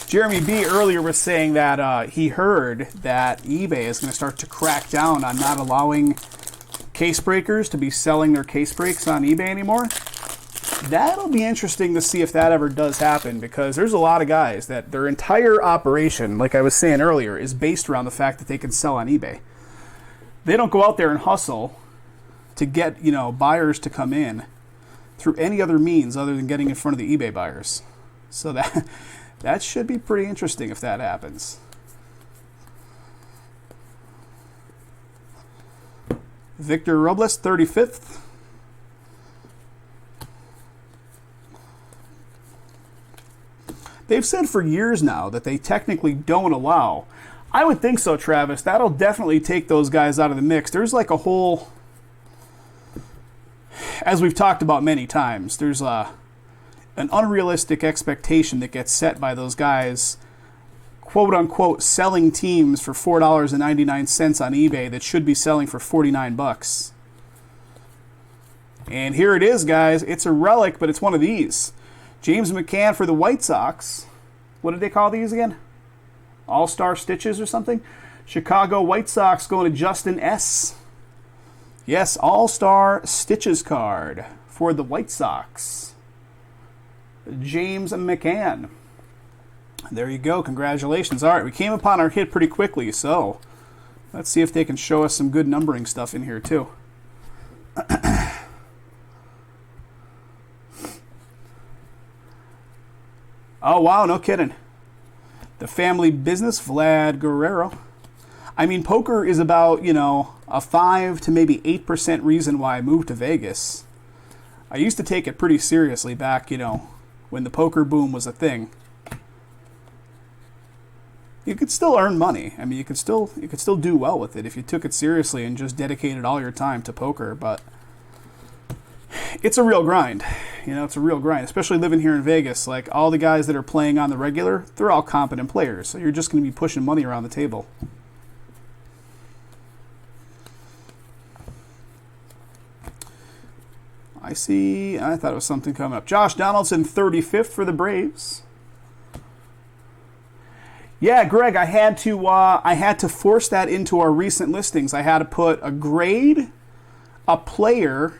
Jeremy B. earlier was saying that he heard that eBay is going to start to crack down on not allowing case breakers to be selling their case breaks on eBay anymore. That'll be interesting to see if that ever does happen, because there's a lot of guys that their entire operation, like I was saying earlier, is based around the fact that they can sell on eBay. They don't go out there and hustle to get, you know, buyers to come in through any other means other than getting in front of the eBay buyers. So that should be pretty interesting if that happens. Victor Robles, 35th. They've said for years now that they technically don't allow. I would think so, Travis. That'll definitely take those guys out of the mix. There's like a whole, as we've talked about many times, there's an unrealistic expectation that gets set by those guys, quote unquote, selling teams for $4.99 on eBay that should be selling for $49. And here it is, guys. It's a relic, but it's one of these. James McCann for the White Sox. What did they call these again? All-Star Stitches or something? Chicago White Sox going to Justin S. Yes, All-Star Stitches card for the White Sox. James McCann. There you go. Congratulations. All right, we came upon our hit pretty quickly, so let's see if they can show us some good numbering stuff in here, too. Oh, wow, no kidding. The family business, Vlad Guerrero. I mean, poker is about, you know, a 5 to maybe 8% reason why I moved to Vegas. I used to take it pretty seriously back, you know, when the poker boom was a thing. You could still earn money. I mean, you could still do well with it if you took it seriously and just dedicated all your time to poker, but it's a real grind. You know, it's a real grind, especially living here in Vegas. Like, all the guys that are playing on the regular, they're all competent players. So you're just going to be pushing money around the table. I thought it was something coming up. Josh Donaldson, 35th for the Braves. Yeah, Greg, I had to force that into our recent listings. I had to put a grade, a player,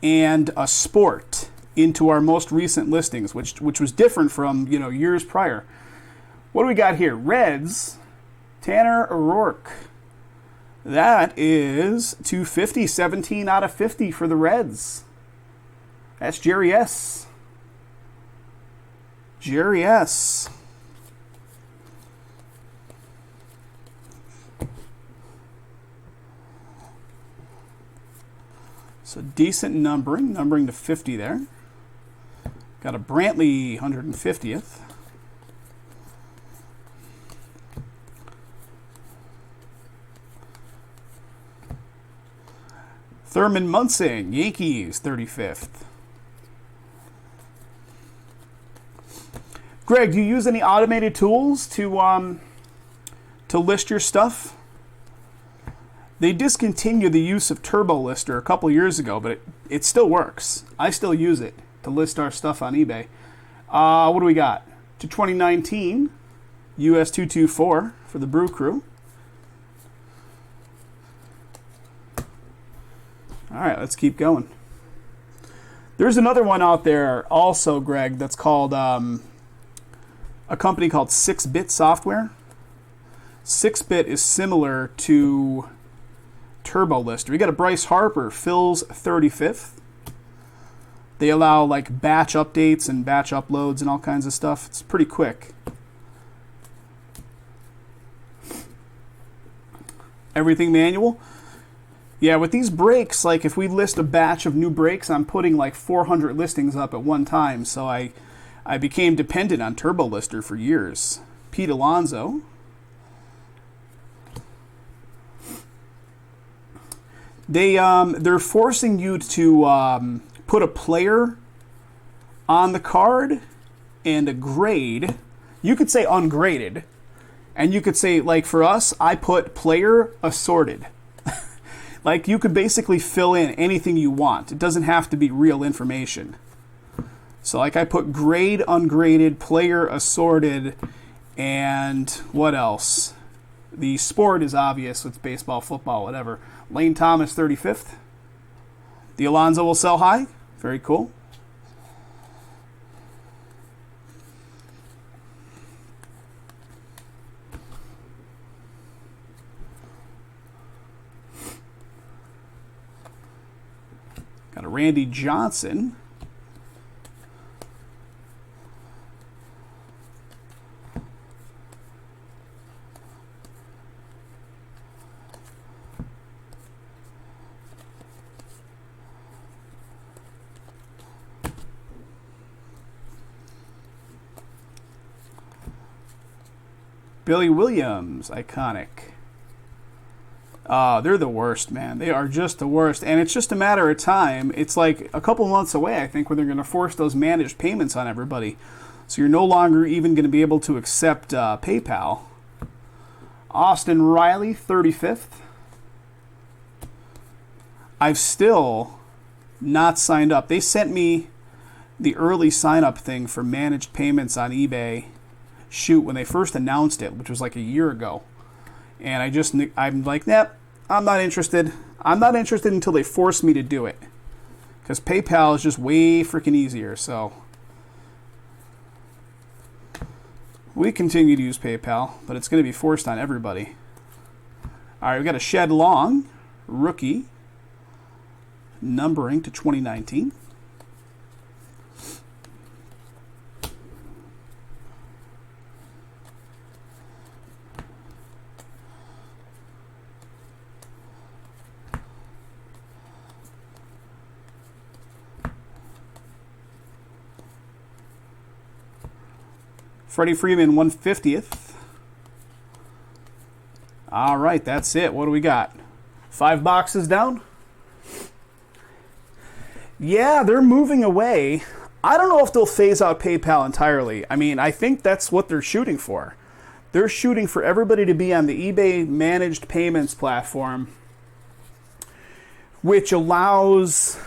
and a sport into our most recent listings, which was different from, you know, years prior. What do we got here? Reds, Tanner O'Rourke. That is 250, 17 out of 50 for the Reds. That's Jerry S. Jerry S. So decent numbering to 50 there. Got a Brantley 150th. Thurman Munson, Yankees, 35th. Greg, do you use any automated tools to list your stuff? They discontinued the use of Turbo Lister a couple years ago, but it still works. I still use it to list our stuff on eBay. What do we got? To 2019, US 224 for the Brew Crew. All right, let's keep going. There's another one out there also, Greg, that's called a company called 6-Bit Software. 6-Bit is similar to Turbo Lister. We got a Bryce Harper, Phil's 35th. They allow like batch updates and batch uploads and all kinds of stuff. It's pretty quick. Everything manual. Yeah, with these breaks, like if we list a batch of new breaks, I'm putting like 400 listings up at one time. So I became dependent on Turbo Lister for years. Pete Alonso. They're forcing you to put a player on the card and a grade. You could say ungraded, and you could say, like for us, I put player assorted. Like you could basically fill in anything you want. It doesn't have to be real information. So like I put grade, ungraded, player assorted, and what else? The sport is obvious. It's baseball, football, whatever. Lane Thomas, 35th. The Alonso will sell high. Very cool. Got a Randy Johnson. Billy Williams, iconic. They're the worst, man. They are just the worst. And it's just a matter of time. It's like a couple months away, I think, when they're going to force those managed payments on everybody. So you're no longer even going to be able to accept PayPal. Austin Riley, 35th. I've still not signed up. They sent me the early sign-up thing for managed payments on eBay. Shoot, when they first announced it, which was like a year ago. And I'm like, nah, I'm not interested. I'm not interested until they force me to do it. Because PayPal is just way freaking easier, so. We continue to use PayPal, but it's going to be forced on everybody. All right, we've got a Shed Long, rookie, numbering to 2019. Freddie Freeman, 150th. All right, that's it. What do we got? 5 boxes down? Yeah, they're moving away. I don't know if they'll phase out PayPal entirely. I mean, I think that's what they're shooting for. They're shooting for everybody to be on the eBay managed payments platform, which allows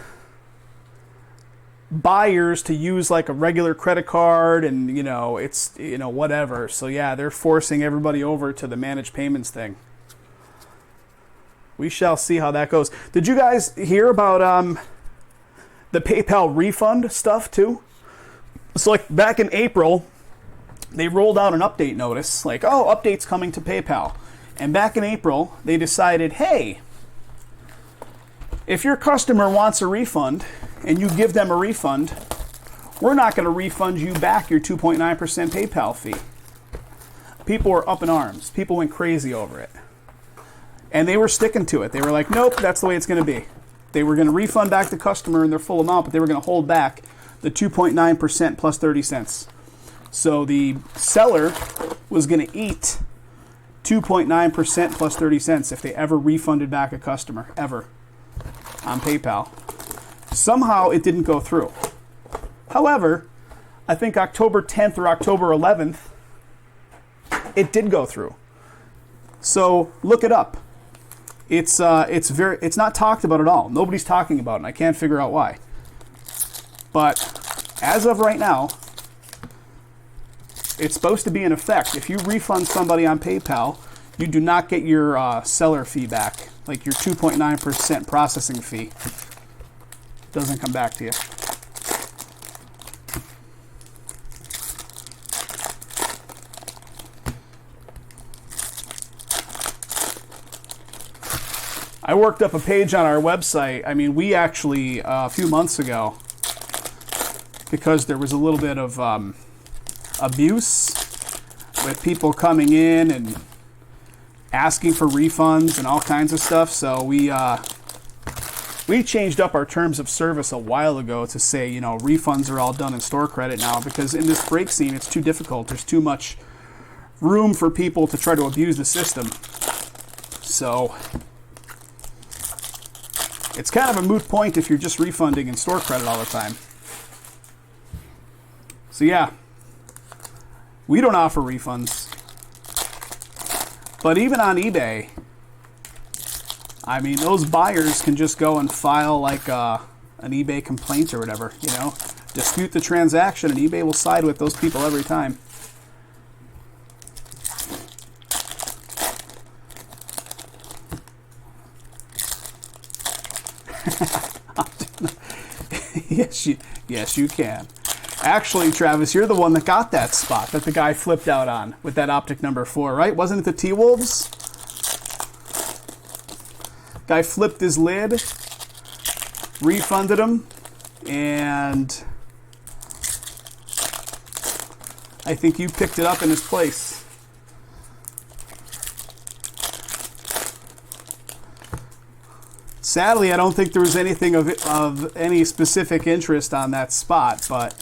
buyers to use like a regular credit card and, it's, whatever. So yeah, they're forcing everybody over to the managed payments thing. We shall see how that goes. Did you guys hear about the PayPal refund stuff too? So like back in April, they rolled out an update notice, like, oh, update's coming to PayPal. And back in April, they decided, hey, if your customer wants a refund and you give them a refund, we're not going to refund you back your 2.9% PayPal fee. People were up in arms. People went crazy over it. And they were sticking to it. They were like, nope, that's the way it's going to be. They were going to refund back the customer in their full amount, but they were going to hold back the 2.9% plus 30 cents. So the seller was going to eat 2.9% plus 30 cents if they ever refunded back a customer, ever, on PayPal. Somehow it didn't go through. However, I think October 10th or October 11th, it did go through. So look it up. It's not talked about at all. Nobody's talking about it, and I can't figure out why. But as of right now, it's supposed to be in effect. If you refund somebody on PayPal, you do not get your seller fee back, like your 2.9% processing fee. Doesn't come back to you. I worked up a page on our website. I mean, we actually, a few months ago, because there was a little bit of abuse with people coming in and asking for refunds and all kinds of stuff. So we changed up our terms of service a while ago to say, refunds are all done in store credit now, because in this break scene, it's too difficult. There's too much room for people to try to abuse the system. So it's kind of a moot point if you're just refunding in store credit all the time. So yeah, we don't offer refunds. But even on eBay, I mean, those buyers can just go and file like an eBay complaint or whatever, dispute the transaction, and eBay will side with those people every time. Yes, you can. Actually, Travis, you're the one that got that spot that the guy flipped out on with that optic number 4, right? Wasn't it the T-Wolves? Guy flipped his lid, refunded him, and I think you picked it up in his place. Sadly, I don't think there was anything of any specific interest on that spot, but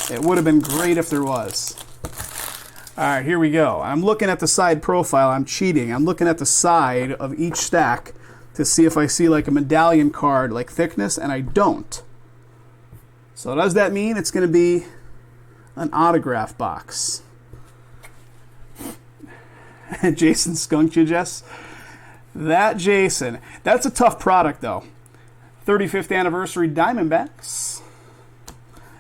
it would have been great if there was. All right, here we go. I'm looking at the side profile. I'm cheating. I'm looking at the side of each stack to see if I see like a medallion card, like thickness, and I don't. So does that mean it's going to be an autograph box? Jason skunked you, Jess? That Jason. That's a tough product, though. 35th anniversary Diamondbacks.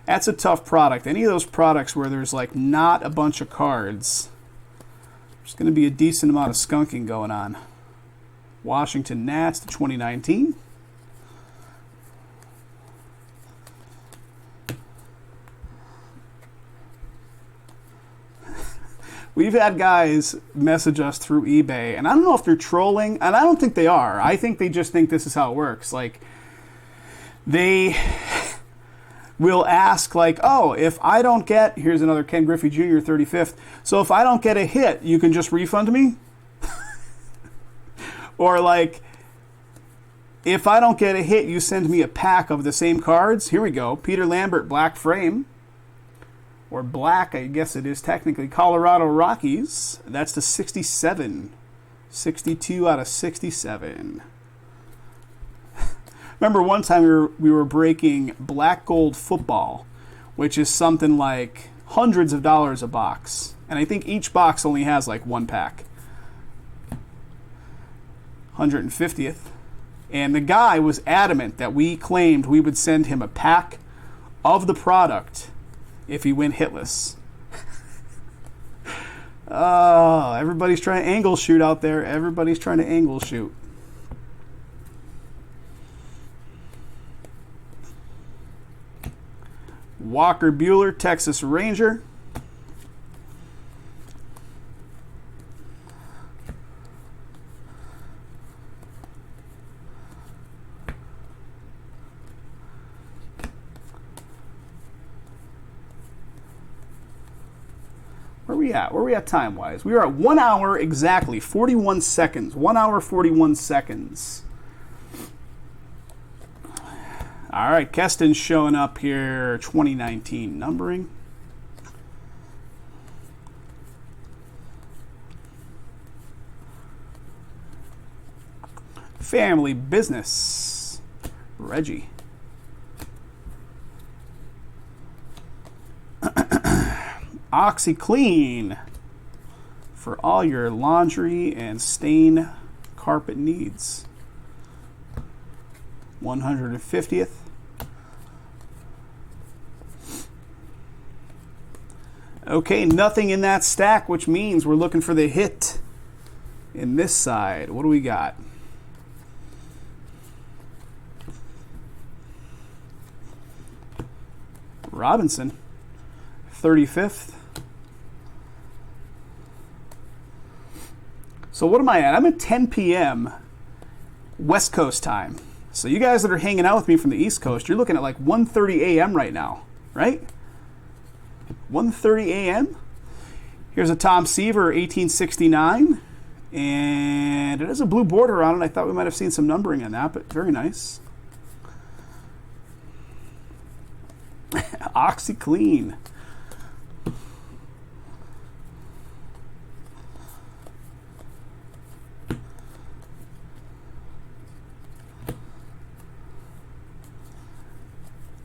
That's a tough product. Any of those products where there's like not a bunch of cards, there's going to be a decent amount of skunking going on. Washington Nats to 2019. We've had guys message us through eBay, and I don't know if they're trolling, and I don't think they are. I think they just think this is how it works. Like, they will ask, like, oh, if I don't get, here's another Ken Griffey Jr., 35th, so if I don't get a hit, you can just refund me? Or like, if I don't get a hit, you send me a pack of the same cards? Here we go. Peter Lambert, black frame. Or black, I guess it is technically. Colorado Rockies. That's the 67. 62 out of 67. Remember one time we were breaking black gold football, which is something like hundreds of dollars a box. And I think each box only has like one pack. 150th. And the guy was adamant that we claimed we would send him a pack of the product if he went hitless. Oh, everybody's trying to angle shoot out there. Everybody's trying to angle shoot. Walker Buehler, Texas Ranger. Where are we at time-wise? We are at 1 hour exactly, 41 seconds. 1 hour, 41 seconds. All right, Keston's showing up here, 2019 numbering. Family Business, Reggie. OxyClean for all your laundry and stain carpet needs. 150th. Okay, nothing in that stack, which means we're looking for the hit in this side. What do we got? Robinson, 35th. So what am I at? I'm at 10 p.m. West Coast time. So you guys that are hanging out with me from the East Coast, you're looking at like 1:30 a.m. right now, right? 1:30 a.m. Here's a Tom Seaver, 1869. And it has a blue border on it. I thought we might have seen some numbering on that, but very nice. OxyClean.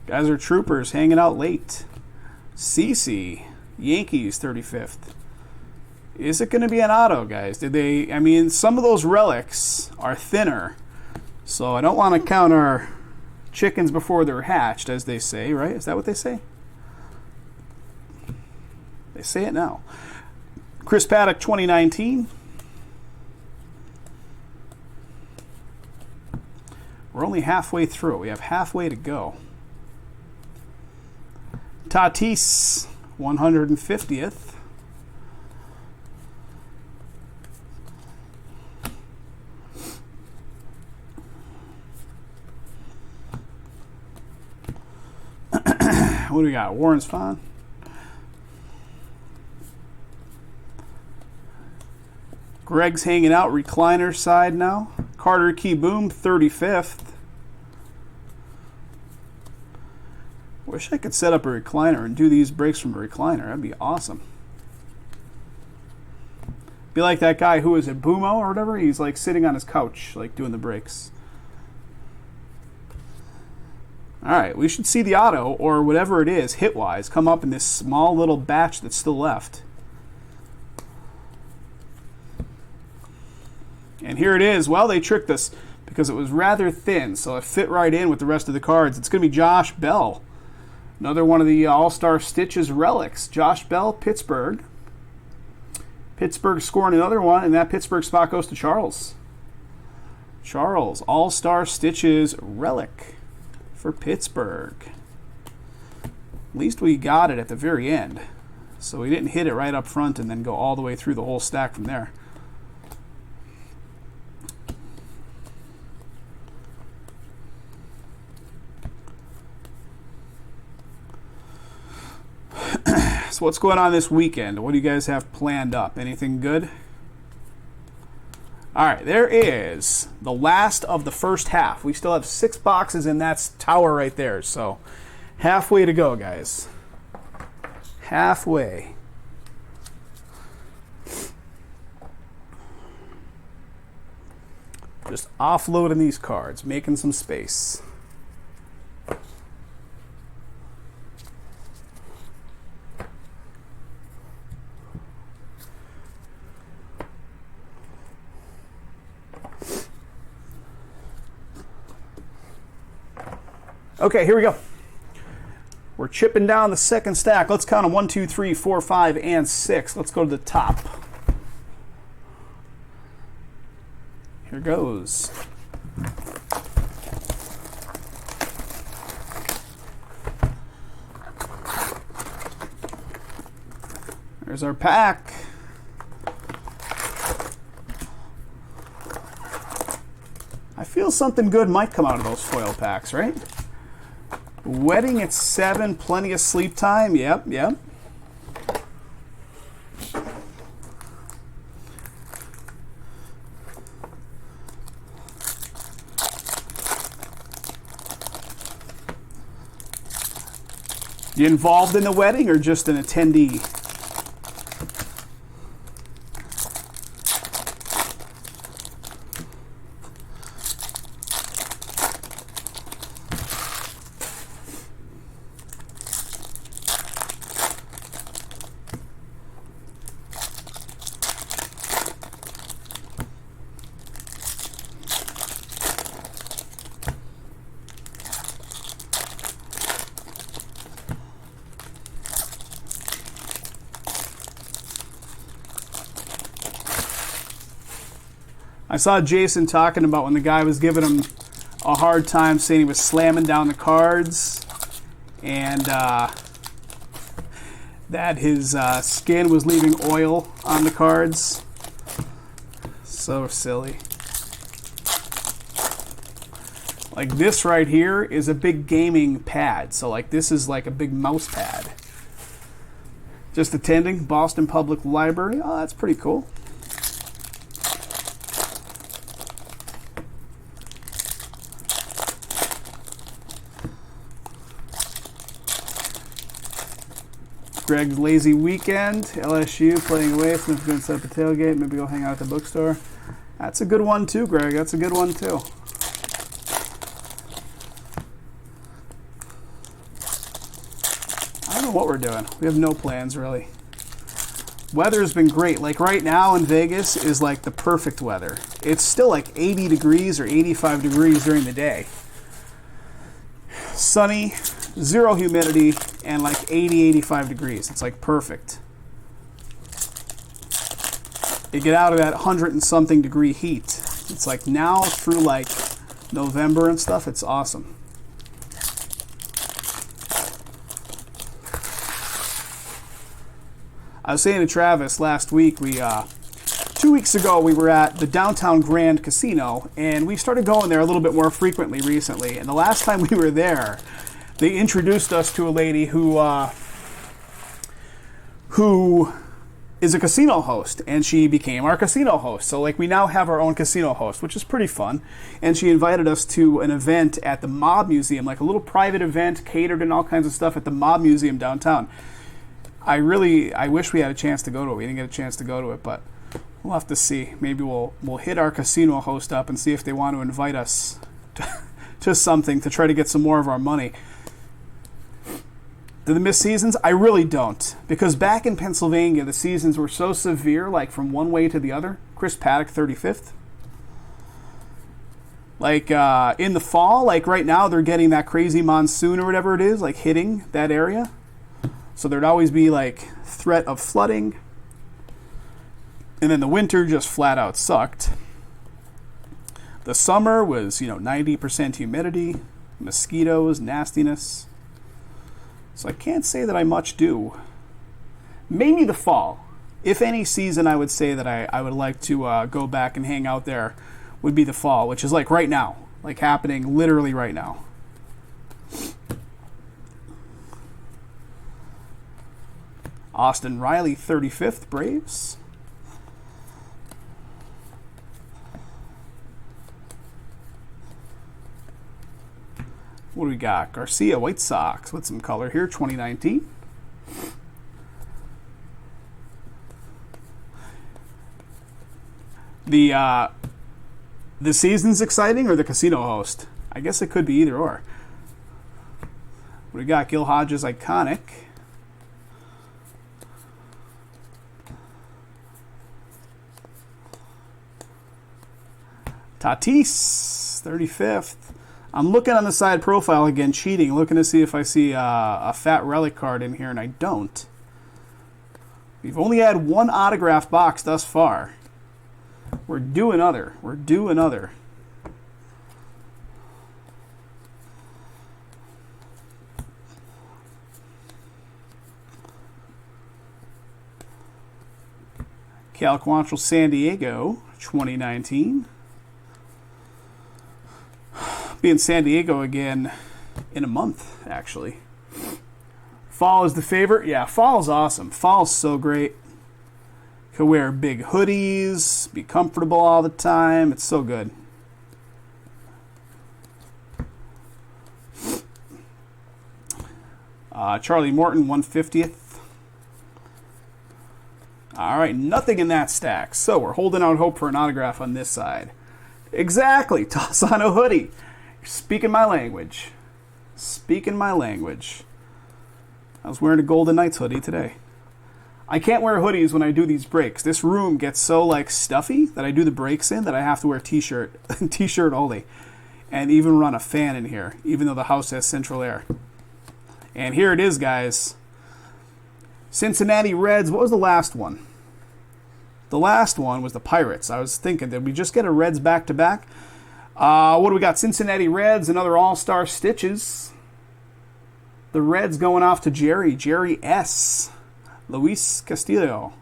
Guys are troopers, hanging out late. CC, Yankees, 35th. Is it going to be an auto, guys? Some of those relics are thinner, so I don't want to count our chickens before they're hatched, as they say, right? Is that what they say? They say it now. Chris Paddock, 2019. We're only halfway through. We have halfway to go. Tatis, 150th. What do we got? Warren Spahn. Greg's hanging out recliner side now. Carter Key Boom, 35th. Wish I could set up a recliner and do these breaks from a recliner. That'd be awesome. Be like that guy who was at Boomo or whatever. He's like sitting on his couch, like doing the breaks. All right, we should see the auto or whatever it is, hit-wise, come up in this small little batch that's still left. And here it is. Well, they tricked us because it was rather thin, so it fit right in with the rest of the cards. It's going to be Josh Bell. Another one of the All-Star Stitches relics. Josh Bell, Pittsburgh. Pittsburgh scoring another one, and that Pittsburgh spot goes to Charles. Charles, All-Star Stitches relic for Pittsburgh. At least we got it at the very end. So we didn't hit it right up front and then go all the way through the whole stack from there. So what's going on this weekend? What do you guys have planned up? Anything good? All right, there is the last of the first half. We still have 6 boxes in that tower right there. So halfway to go, guys. Halfway. Just offloading these cards, making some space. Okay, here we go. We're chipping down the second stack. Let's count them 1, 2, 3, 4, 5, and 6. Let's go to the top. Here goes. There's our pack. I feel something good might come out of those foil packs, right? Wedding at 7, plenty of sleep time. Yep. You involved in the wedding or just an attendee? I saw Jason talking about when the guy was giving him a hard time saying he was slamming down the cards and that his skin was leaving oil on the cards. So silly. Like this right here is a big gaming pad. So like this is like a big mouse pad. Just attending Boston Public Library. Oh, that's pretty cool. Greg's lazy weekend, LSU playing away, Smith going to set up the tailgate, maybe go hang out at the bookstore. That's a good one too, Greg. That's a good one too. I don't know what we're doing. We have no plans really. Weather's been great. Like right now in Vegas is like the perfect weather. It's still like 80 degrees or 85 degrees during the day. Sunny, zero humidity, and like 80, 85 degrees. It's like perfect. You get out of that 100 and something degree heat. It's like now through like November and stuff, it's awesome. I was saying to Travis last week, 2 weeks ago we were at the downtown Grand Casino, and we started going there a little bit more frequently recently. And the last time we were there, they introduced us to a lady who is a casino host, and she became our casino host. So like we now have our own casino host, which is pretty fun. And she invited us to an event at the Mob Museum, like a little private event catered and all kinds of stuff at the Mob Museum downtown. I wish we had a chance to go to it. We didn't get a chance to go to it, but we'll have to see. Maybe we'll hit our casino host up and see if they want to invite us to something to try to get some more of our money. Do they miss seasons? I really don't. Because back in Pennsylvania, the seasons were so severe, like from one way to the other. Chris Paddock, 35th. Like in the fall, like right now, they're getting that crazy monsoon or whatever it is, like hitting that area. So there'd always be like threat of flooding. And then the winter just flat out sucked. The summer was, 90% humidity, mosquitoes, nastiness. So I can't say that I much do. Maybe the fall. If any season I would say that I would like to go back and hang out there would be the fall, which is like right now. Like happening literally right now. Austin Riley, 35th, Braves. What do we got? Garcia, White Sox, with some color here, 2019. The season's exciting or the casino host? I guess it could be either or. We got Gil Hodges iconic. Tatis, 35th. I'm looking on the side profile again, cheating, looking to see if I see a fat relic card in here, and I don't. We've only had one autograph box thus far. We're due another. We're due another. Cal Quantrill San Diego, 2019. Be in San Diego again in a month, actually. Fall is the favorite. Yeah, fall is awesome. Fall is so great. Could wear big hoodies, be comfortable all the time. It's so good. Charlie Morton, 150th. All right, nothing in that stack. So we're holding out hope for an autograph on this side. Exactly. Toss on a hoodie. You're speaking my language. Speaking my language. I was wearing a Golden Knights hoodie today. I can't wear hoodies when I do these breaks. This room gets so like stuffy that I do the breaks in that I have to wear a t-shirt. T-shirt only. And even run a fan in here, even though the house has central air. And here it is, guys. Cincinnati Reds. What was the last one? The last one was the Pirates. I was thinking, did we just get a Reds back-to-back? What do we got? Cincinnati Reds, another all-star stitches. The Reds going off to Jerry S. Luis Castillo.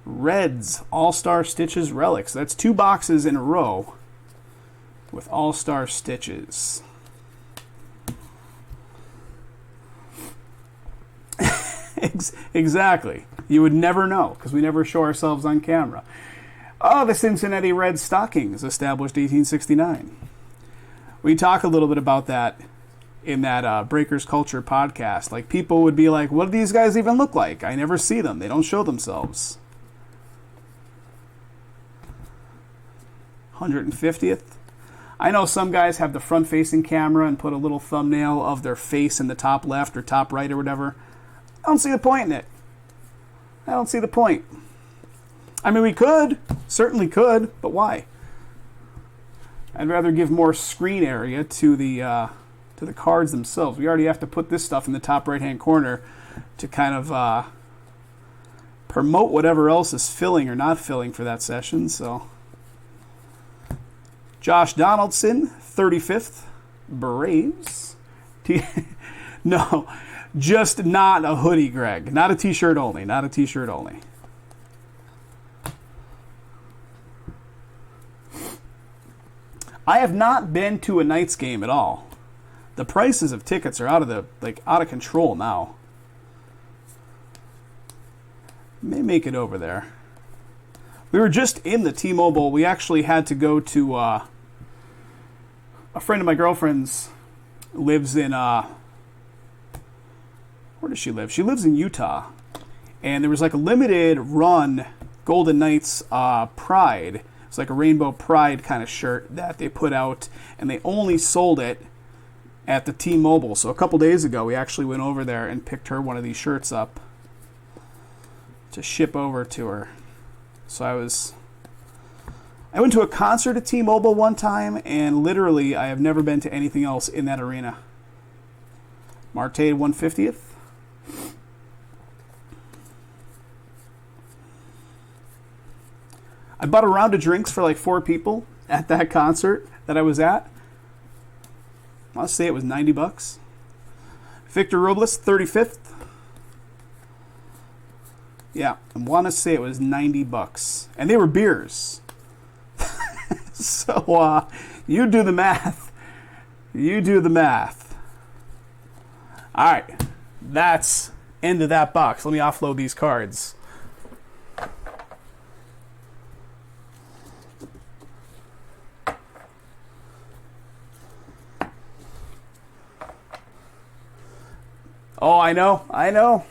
Reds, all-star stitches relics. That's 2 boxes in a row with all-star stitches. Exactly. You would never know because we never show ourselves on camera. Oh, the Cincinnati Reds stockings, established 1869. We talk a little bit about that in that Breakers Culture podcast. Like, people would be like, what do these guys even look like? I never see them. They don't show themselves. 150th. I know some guys have the front-facing camera and put a little thumbnail of their face in the top left or top right or whatever. I don't see the point in it. I don't see the point. I mean, we could. Certainly could. But why? I'd rather give more screen area to the cards themselves. We already have to put this stuff in the top right-hand corner to kind of promote whatever else is filling or not filling for that session. So, Josh Donaldson, 35th. Braves. No. Just not a hoodie, Greg. Not a t-shirt only. Not a t-shirt only. I have not been to a Knights game at all. The prices of tickets are out of control now. May make it over there. We were just in the T-Mobile. We actually had to go to a friend of my girlfriend's lives in where does she live? She lives in Utah. And there was like a limited run Golden Knights Pride. It's like a Rainbow Pride kind of shirt that they put out. And they only sold it at the T-Mobile. So a couple days ago, we actually went over there and picked her one of these shirts up to ship over to her. So I went to a concert at T-Mobile one time, and literally I have never been to anything else in that arena. Marte 150th. I bought a round of drinks for like 4 people at that concert that I was at. I'll say it was $90. Victor Robles, 35th. Yeah, I want to say it was $90. And they were beers. So, you do the math. You do the math. All right. That's end of that box. Let me offload these cards. Oh, I know.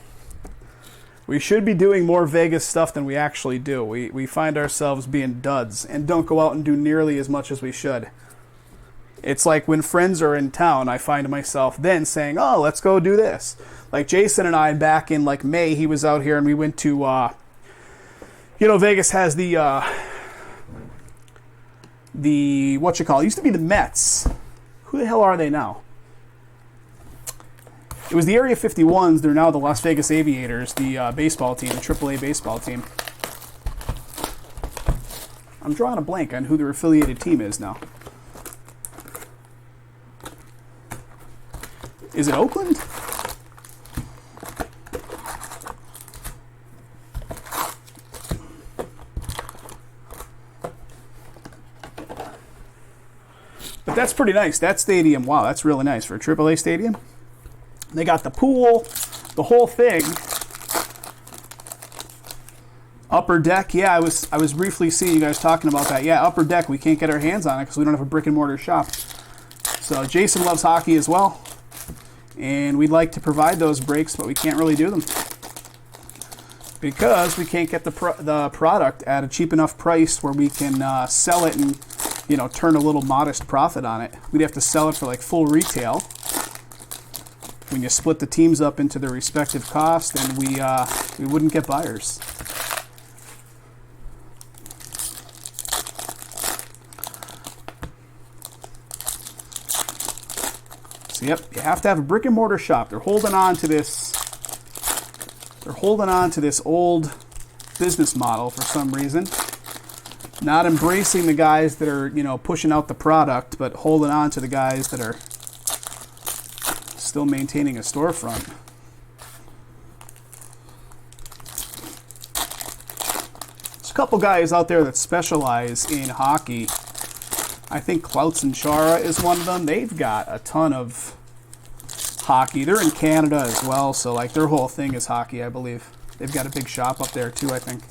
We should be doing more Vegas stuff than we actually do. We find ourselves being duds and don't go out and do nearly as much as we should. It's like when friends are in town, I find myself then saying, oh, let's go do this. Like Jason and I, back in like May, he was out here and we went to, Vegas has the what you call it used to be the Mets. Who the hell are they now? It was the Area 51s. They're now the Las Vegas Aviators, the baseball team, the AAA baseball team. I'm drawing a blank on who their affiliated team is now. Is it Oakland? But that's pretty nice. That stadium, wow, that's really nice for a AAA stadium. They got the pool, the whole thing. Upper deck, yeah, I was briefly seeing you guys talking about that. Yeah, upper deck, we can't get our hands on it because we don't have a brick and mortar shop. So Jason loves hockey as well. And we'd like to provide those breaks, but we can't really do them because we can't get the product at a cheap enough price where we can sell it and, turn a little modest profit on it. We'd have to sell it for like full retail. When you split the teams up into their respective costs, then we wouldn't get buyers. Yep, you have to have a brick and mortar shop. They're holding on to this. They're holding on to this old business model for some reason. Not embracing the guys that are, pushing out the product, but holding on to the guys that are still maintaining a storefront. There's a couple guys out there that specialize in hockey. I think Clouts and Chara is one of them. They've got a ton of hockey. They're in Canada as well, so like their whole thing is hockey, I believe. They've got a big shop up there too, I think.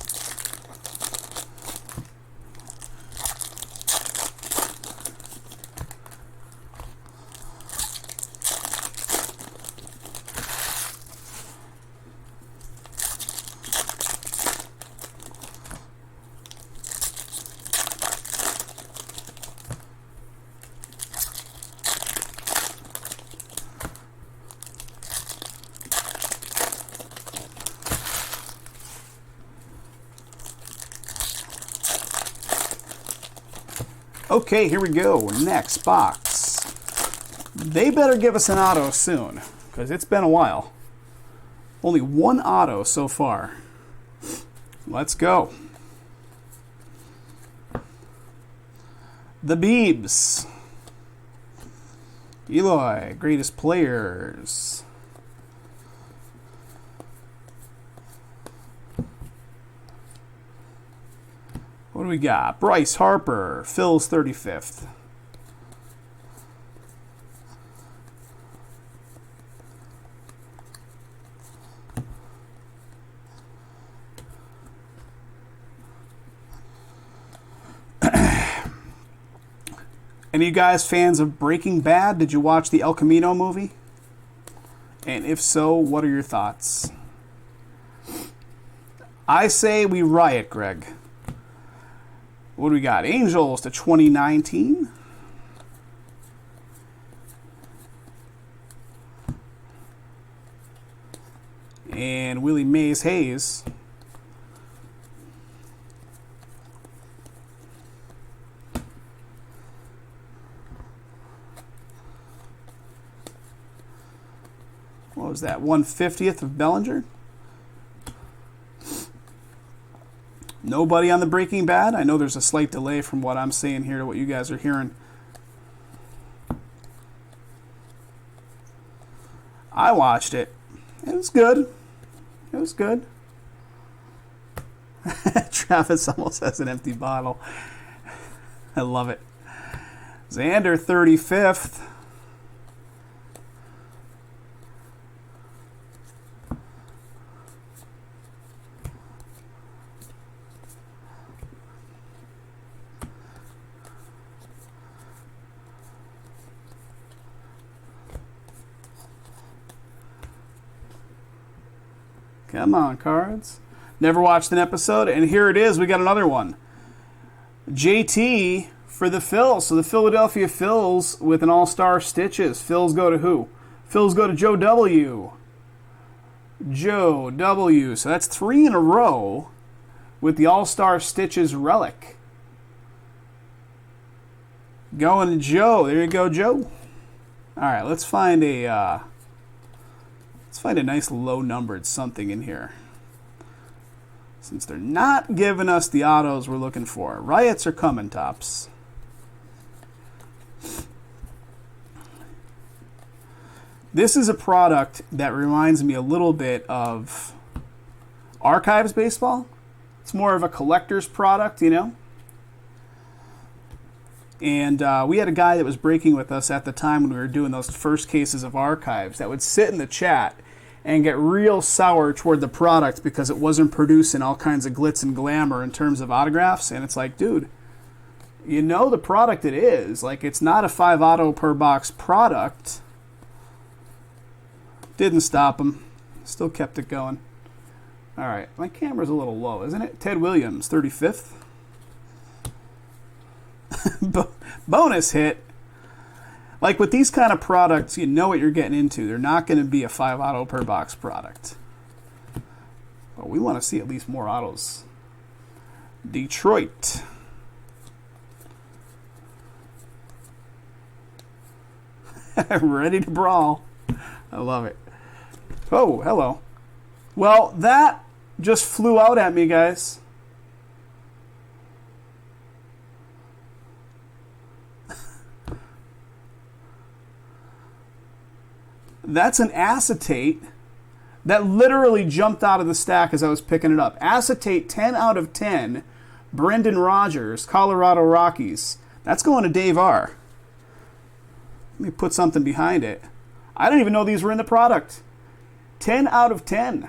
Okay, here we go. Next box. They better give us an auto soon, because it's been a while. Only one auto so far. Let's go. The Beebs. Eloy, greatest players. What do we got? Bryce Harper, Phil's 35th. Any of you guys fans of Breaking Bad? Did you watch the El Camino movie? And if so, what are your thoughts? I say we riot, Greg. What do we got? Angels to 2019. And Willie Mays Hayes. What was that? 1/50th of Bellinger? Nobody on the Breaking Bad? I know there's a slight delay from what I'm saying here to what you guys are hearing. I watched it. It was good. It was good. Travis almost has an empty bottle. I love it. Xander, 35th. Come on, cards. Never watched an episode, and here it is. We got another one. JT for the Phils. So the Philadelphia Phils with an all-star stitches. Phils go to who? Phils go to Joe W. Joe W. So that's 3 in a row with the all-star stitches relic. Going to Joe. There you go, Joe. All right, let's find a nice low-numbered something in here. Since they're not giving us the autos we're looking for. Riots are coming, Tops. This is a product that reminds me a little bit of Archives baseball. It's more of a collector's product, you know. And we had a guy that was breaking with us at the time when we were doing those first cases of Archives that would sit in the chat and get real sour toward the product because it wasn't producing all kinds of glitz and glamour in terms of autographs. And it's like, dude, you know the product it is. Like, it's not a 5 auto per box product. Didn't stop him. Still kept it going. All right, my camera's a little low, isn't it? Ted Williams, 35th. Bonus hit. Like with these kind of products, you know what you're getting into. They're not going to be a 5 auto per box product. But we want to see at least more autos. Detroit. Ready to brawl. I love it. Oh, hello. Well, that just flew out at me, guys. That's an acetate that literally jumped out of the stack as I was picking it up. Acetate 10 out of 10. Brendan Rodgers, Colorado Rockies. That's going to Dave R. Let me put something behind it. I didn't even know these were in the product. 10 out of 10.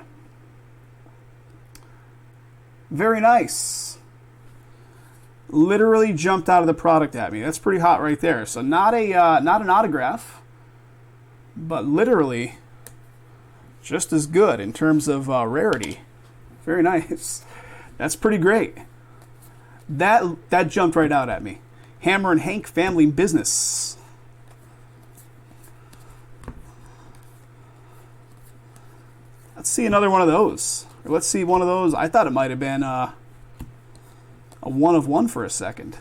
Very nice. Literally jumped out of the product at me. That's pretty hot right there. So not an autograph, but literally just as good in terms of rarity. Very nice. That's pretty great. That jumped right out at me. Hammer and Hank Family Business. Let's see another one of those. Or let's see one of those. I thought it might have been a 1 of 1 for a second.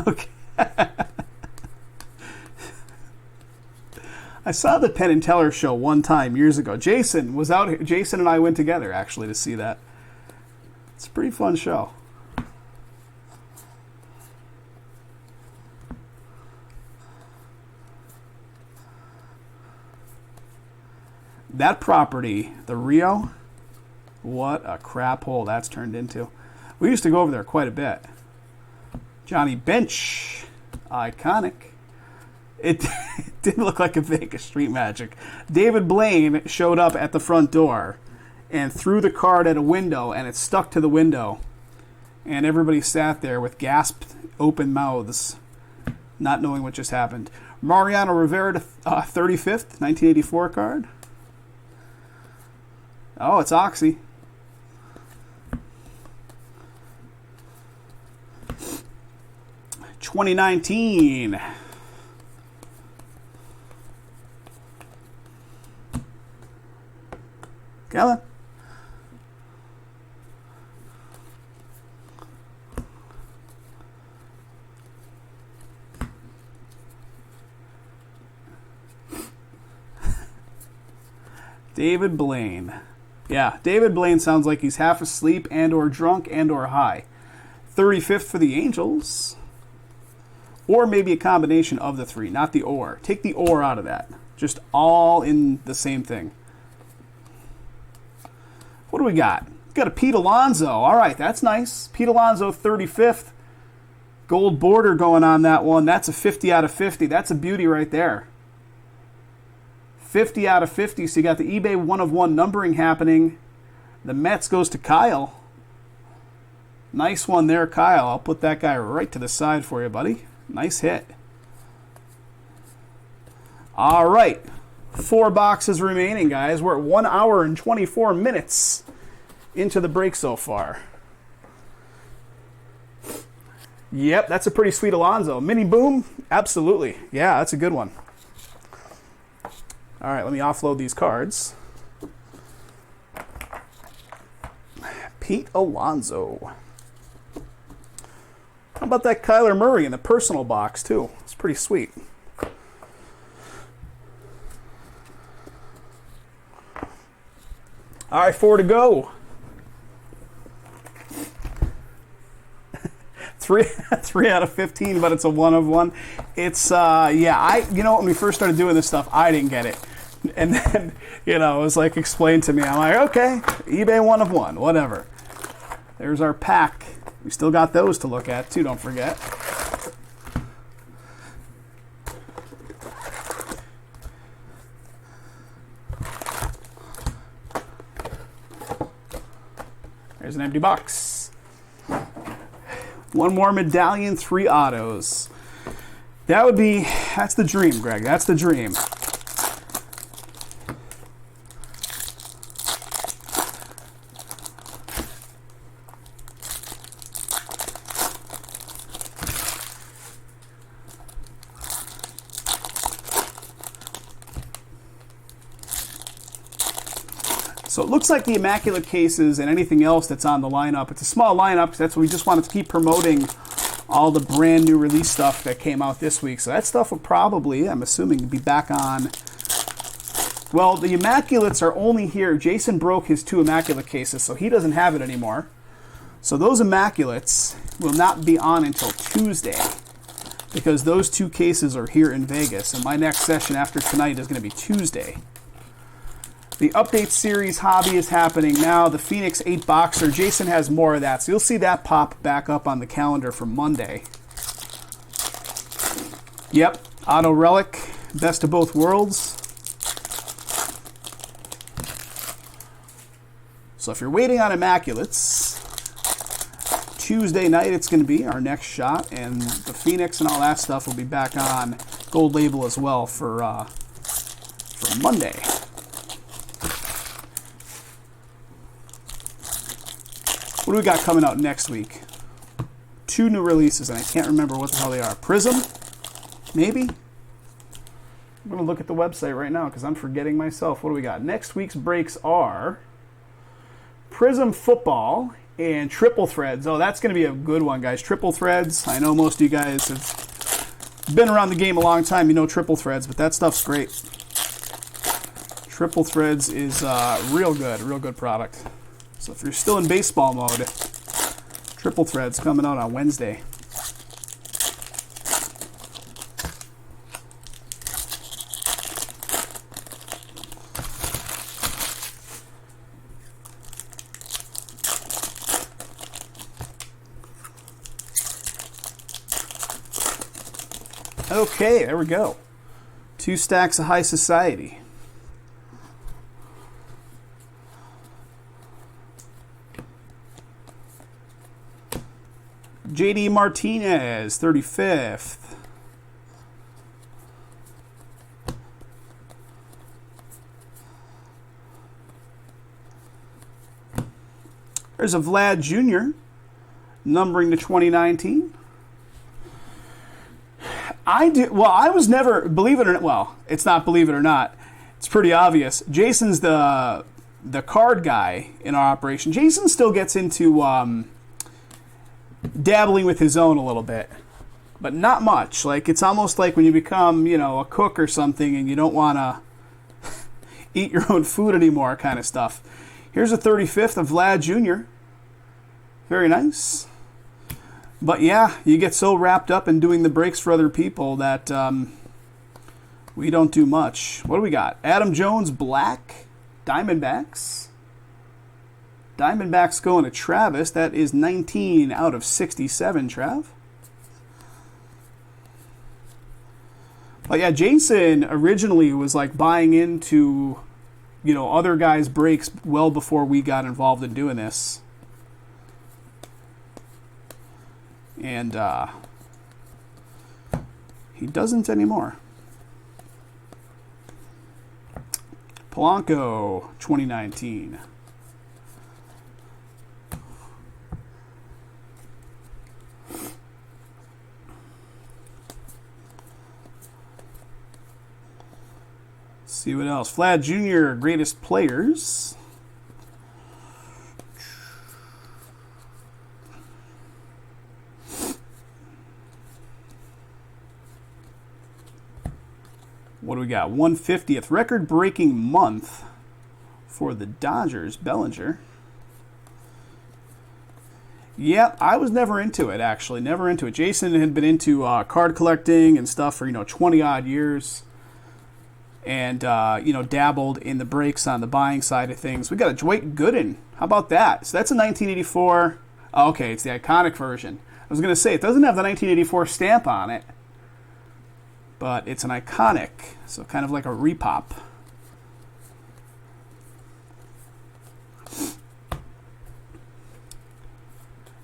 Okay. I saw the Penn and Teller show one time years ago. Jason was out here. Jason and I went together actually to see that. It's a pretty fun show. That property, the Rio, what a crap hole that's turned into. We used to go over there quite a bit. Johnny Bench, iconic. It didn't look like a Vegas Street Magic. David Blaine showed up at the front door and threw the card at a window, and it stuck to the window. And everybody sat there with gasped open mouths, not knowing what just happened. Mariano Rivera, 35th, 1984 card. Oh, it's Oxy. '19. Come on. David Blaine. Yeah, David Blaine sounds like he's half asleep and or drunk and or high. 35th for the Angels. Or maybe a combination of the three, not the or. Take the or out of that. Just all in the same thing. What do we got? We've got a Pete Alonso. All right, that's nice. Pete Alonso, 35th. Gold border going on that one. That's a 50 out of 50. That's a beauty right there. 50 out of 50. So you got the eBay 1 of 1 numbering happening. The Mets goes to Kyle. Nice one there, Kyle. I'll put that guy right to the side for you, buddy. Nice hit. All right. 4 boxes remaining, guys. We're at 1 hour and 24 minutes into the break so far. Yep, that's a pretty sweet Alonso. Mini boom? Absolutely. Yeah, that's a good one. All right, let me offload these cards. Pete Alonso. How about that Kyler Murray in the personal box, too? It's pretty sweet. All right, 4 to go. Three out of 15, but it's a 1 of 1. It's yeah. When we first started doing this stuff, I didn't get it, and then it was like explained to me. I'm like, okay, eBay 1 of 1, whatever. There's our pack. We still got those to look at too. Don't forget. There's an empty box. 1 more medallion, 3 autos. That's the dream, Greg. That's the dream. So it looks like the Immaculate cases and anything else that's on the lineup, it's a small lineup because that's what we just wanted to keep promoting all the brand new release stuff that came out this week. So that stuff will probably, I'm assuming, be back on. Well, the Immaculates are only here. Jason broke his 2 Immaculate cases, so he doesn't have it anymore. So those Immaculates will not be on until Tuesday because those 2 cases are here in Vegas. And my next session after tonight is going to be Tuesday. The Update Series hobby is happening now. The Phoenix 8-boxer. Jason has more of that, so you'll see that pop back up on the calendar for Monday. Yep, Auto Relic, Best of Both Worlds. So if you're waiting on Immaculates, Tuesday night it's going to be our next shot, and the Phoenix and all that stuff will be back on Gold Label as well for Monday. What do we got coming out next week? 2 new releases, and I can't remember what the hell they are. Prism? Maybe? I'm going to look at the website right now because I'm forgetting myself. What do we got? Next week's breaks are Prism Football and Triple Threads. Oh, that's going to be a good one, guys. Triple Threads. I know most of you guys have been around the game a long time. You know Triple Threads, but that stuff's great. Triple Threads is real good product. So if you're still in baseball mode, Triple Threads coming out on Wednesday. Okay, there we go. 2 stacks of High Society. JD Martinez, 35th. There's a Vlad Jr., numbering to 2019. I was never, believe it or not, well, it's not believe it or not, it's pretty obvious. Jason's the card guy in our operation. Jason still gets into dabbling with his own a little bit, but not much. Like, it's almost like when you become, a cook or something and you don't want to eat your own food anymore kind of stuff. Here's a 35th of Vlad Jr. Very nice. But yeah, you get so wrapped up in doing the breaks for other people that we don't do much. What do we got? Adam Jones, Black, Diamondbacks. Diamondbacks going to Travis. That is 19 out of 67, Trav. But yeah, Jason originally was like buying into, other guys' breaks well before we got involved in doing this. And he doesn't anymore. Polanco, 2019. See what else. Vlad Jr., greatest players. What do we got? 150th record-breaking month for the Dodgers, Bellinger. Yeah, I was never into it, actually. Never into it. Jason had been into card collecting and stuff for, 20-odd years. And, dabbled in the breaks on the buying side of things. We got a Dwight Gooden. How about that? So that's a 1984. Oh, okay, it's the iconic version. I was going to say, it doesn't have the 1984 stamp on it. But it's an iconic. So kind of like a repop.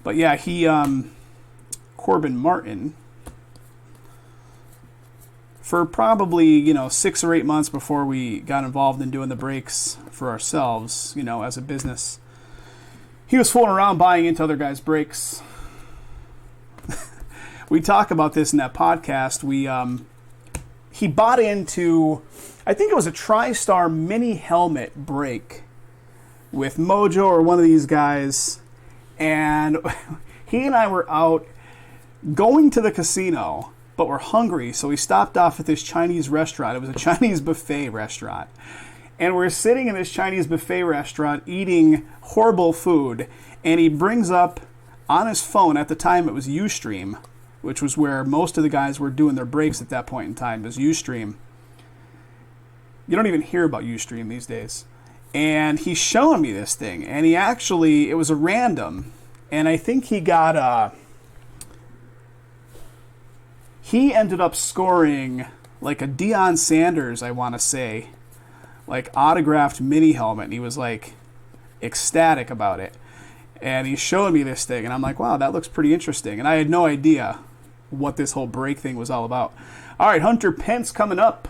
But yeah, Corbin Martin, for probably, 6 or 8 months before we got involved in doing the breaks for ourselves, as a business, he was fooling around buying into other guys' breaks. We talk about this in that podcast. He bought into, I think it was a TriStar mini helmet break with Mojo or one of these guys, and he and I were out going to the casino, but we're hungry, so we stopped off at this Chinese restaurant. It was a Chinese buffet restaurant. And we're sitting in this Chinese buffet restaurant eating horrible food, and he brings up on his phone, at the time it was Ustream, which was where most of the guys were doing their breaks at that point in time, was Ustream. You don't even hear about Ustream these days. And he's showing me this thing, and it was a random, and I think he got he ended up scoring like a Deion Sanders, I want to say, like autographed mini helmet, and he was like ecstatic about it. And he's showing me this thing, and I'm like, wow, that looks pretty interesting. And I had no idea what this whole break thing was all about. All right, Hunter Pence coming up.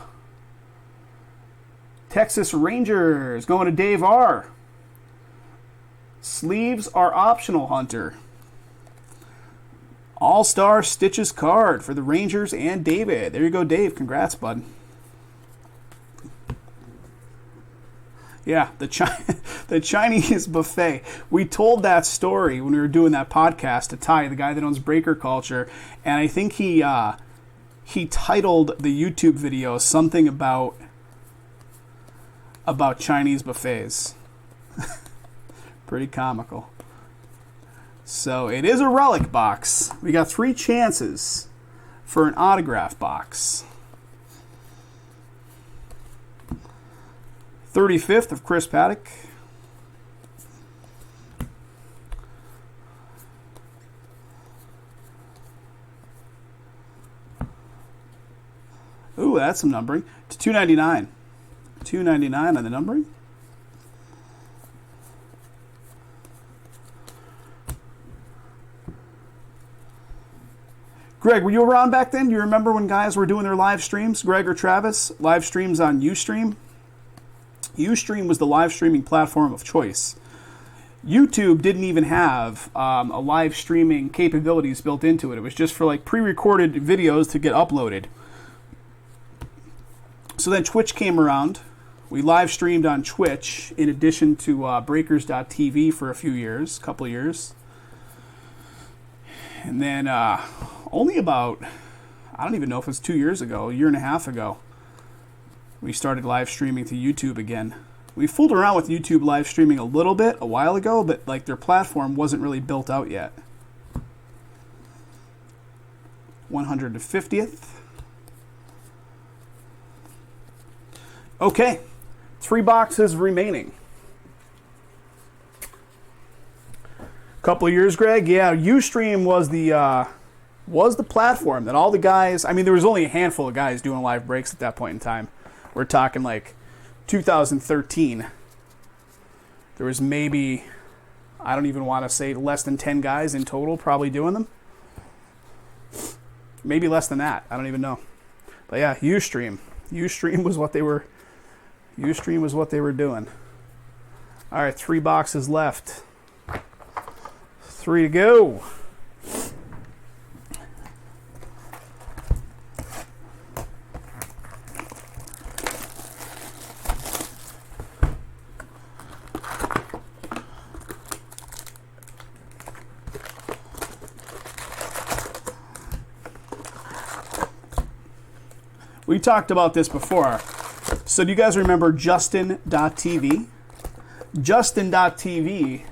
Texas Rangers going to Dave R. Sleeves are optional, Hunter. All-Star Stitches card for the Rangers and David. There you go, Dave. Congrats, bud. Yeah, the Chinese buffet. We told that story when we were doing that podcast to Ty, the guy that owns Breaker Culture, and I think he titled the YouTube video something about Chinese buffets. Pretty comical. So it is a relic box. We got 3 chances for an autograph box. 35th of Chris Paddock. Ooh, that's some numbering. To 299. 299 on the numbering. Greg, were you around back then? Do you remember when guys were doing their live streams? Greg or Travis? Live streams on Ustream? Ustream was the live streaming platform of choice. YouTube didn't even have a live streaming capabilities built into it. It was just for like pre-recorded videos to get uploaded. So then Twitch came around. We live streamed on Twitch in addition to Breakers.tv for a couple of years. And then only about, I don't even know if it was 2 years ago, a year and a half ago, we started live streaming to YouTube again. We fooled around with YouTube live streaming a little bit a while ago, but like their platform wasn't really built out yet. 150th. Okay, 3 boxes remaining. Couple of years, Greg. Yeah, Ustream was the platform that all the guys. I mean, there was only a handful of guys doing live breaks at that point in time. We're talking like 2013. There was maybe, I don't even want to say less than 10 guys in total probably doing them. Maybe less than that. I don't even know. But yeah, Ustream. Ustream was what they were Ustream was what they were doing. All right, 3 boxes left. 3 to go. We talked about this before. So do you guys remember Justin.tv? Justin.tv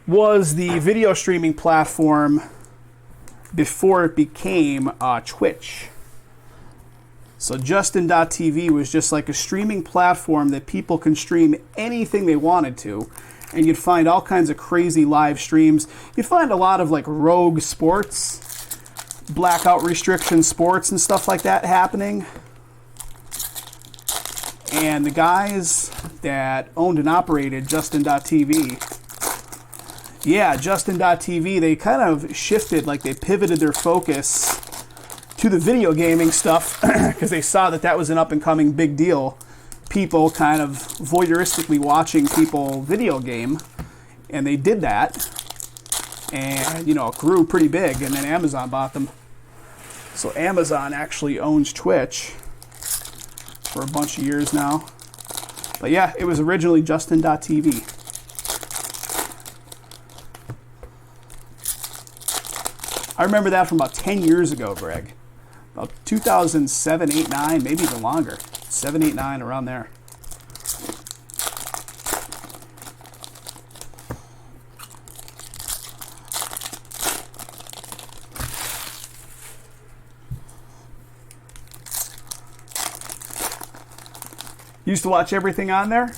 was the video streaming platform before it became Twitch. So Justin.tv was just like a streaming platform that people can stream anything they wanted to. And you'd find all kinds of crazy live streams. You'd find a lot of like rogue sports, blackout restriction sports and stuff like that happening. And the guys that owned and operated Justin.tv, Justin.tv, they kind of shifted, like they pivoted their focus to the video gaming stuff because they saw that that was an up-and-coming big deal. People kind of voyeuristically watching people video game, and they did that. And, you know, it grew pretty big, and then Amazon bought them. So Amazon actually owns Twitch for a bunch of years now. But yeah, it was originally Justin.tv. I remember that from about 10 years ago, Greg. About 2007, 8, 9, maybe even longer. 7, 8, 9, around there. Used to watch everything on there,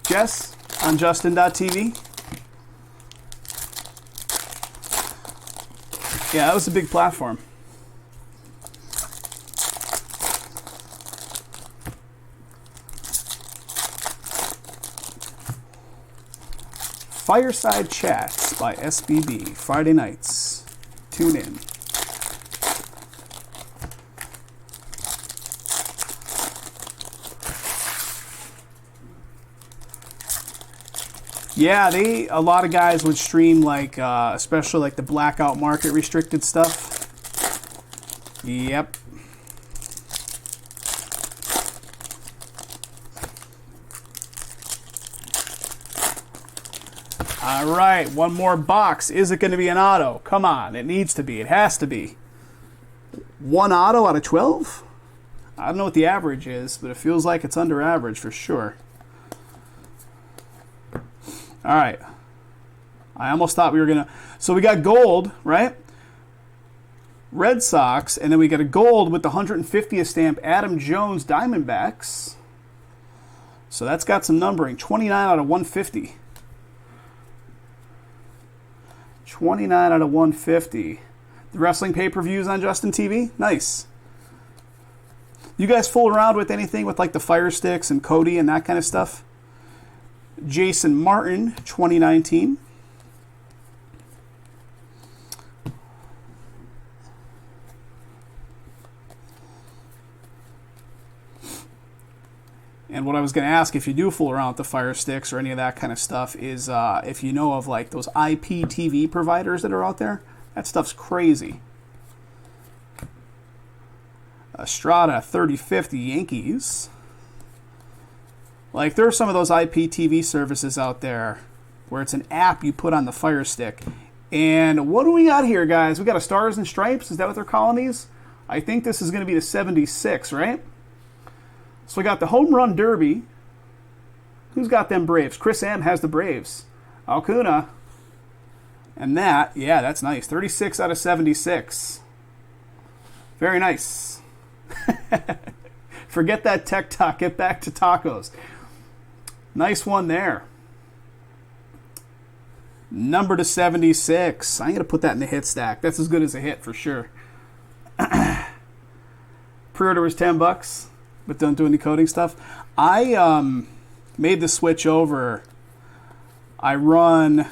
Jess, on Justin.tv. Yeah, that was a big platform. Fireside Chats by SBB, Friday nights. Tune in. Yeah, a lot of guys would stream like, especially like the blackout market restricted stuff. Yep. All right, one more box. Is it going to be an auto? Come on, it needs to be. It has to be. 1 auto out of 12? I don't know what the average is, but it feels like it's under average for sure. All right. I almost thought we were going to... So we got gold, right? Red Sox, and then we got a gold with the 150th stamp Adam Jones Diamondbacks. So that's got some numbering. 29 out of 150. 29 out of 150. The wrestling pay-per-views on Justin TV? Nice. You guys fool around with anything with like the Fire Sticks and Cody and that kind of stuff? Jason Martin, 2019. And what I was going to ask, if you do fool around with the Fire Sticks or any of that kind of stuff, is if you know of like those IPTV providers that are out there. That stuff's crazy. Estrada, 3050 Yankees. Like, there are some of those IPTV services out there where it's an app you put on the Fire Stick. And what do we got here, guys? We got a Stars and Stripes. Is that what they're calling these? I think this is going to be the 76, right? So we got the Home Run Derby. Who's got them Braves? Chris M has the Braves. Alcuna. And that, yeah, that's nice. 36 out of 76. Very nice. Forget that tech talk. Get back to tacos. Nice one there. Number to 76. I'm going to put that in the hit stack. That's as good as a hit for sure. Pre-order was $10, but don't do any coding stuff. I made the switch over. I run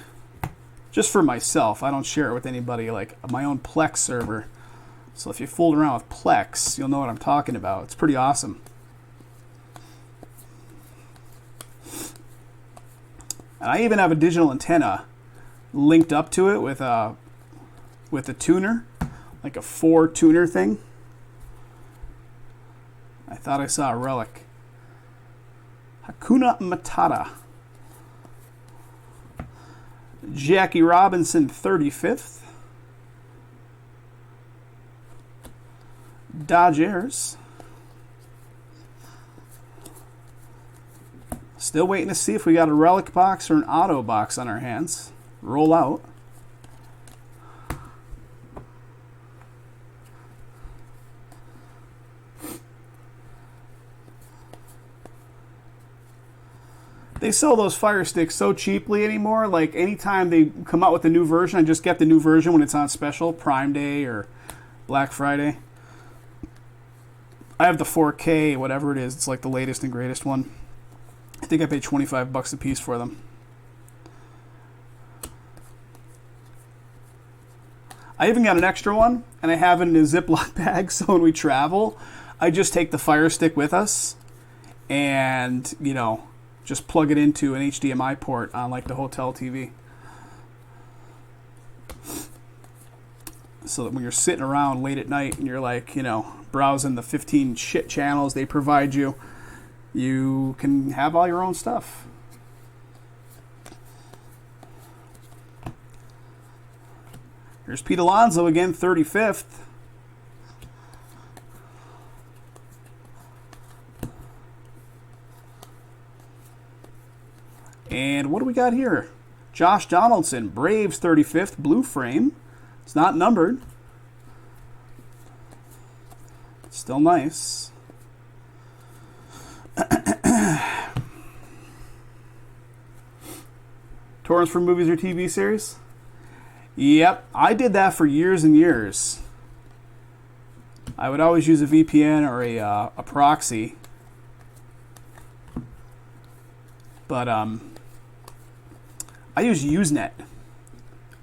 just for myself. I don't share it with anybody, like my own Plex server. So if you fooled around with Plex, you'll know what I'm talking about. It's pretty awesome. And I even have a digital antenna linked up to it with a tuner, like a 4 tuner thing. I thought I saw a relic. Hakuna Matata. Jackie Robinson, 35th. Dodgers. Still waiting to see if we got a relic box or an auto box on our hands. Roll out. They sell those Fire Sticks so cheaply anymore. Like, anytime they come out with a new version, I just get the new version when it's on special, Prime Day or Black Friday. I have the 4K, whatever it is. It's like the latest and greatest one. I think I paid $25 a piece for them. I even got an extra one, and I have it in a Ziploc bag, so when we travel, I just take the Fire Stick with us and, just plug it into an HDMI port on like the hotel TV. So that when you're sitting around late at night and you're like, browsing the 15 shit channels they provide you, you can have all your own stuff. Here's Pete Alonso again, 35th. And what do we got here? Josh Donaldson, Braves, 35th, blue frame. It's not numbered. It's still nice. Torrents for movies or TV series? Yep, I did that for years and years. I would always use a VPN or a proxy. But I use Usenet.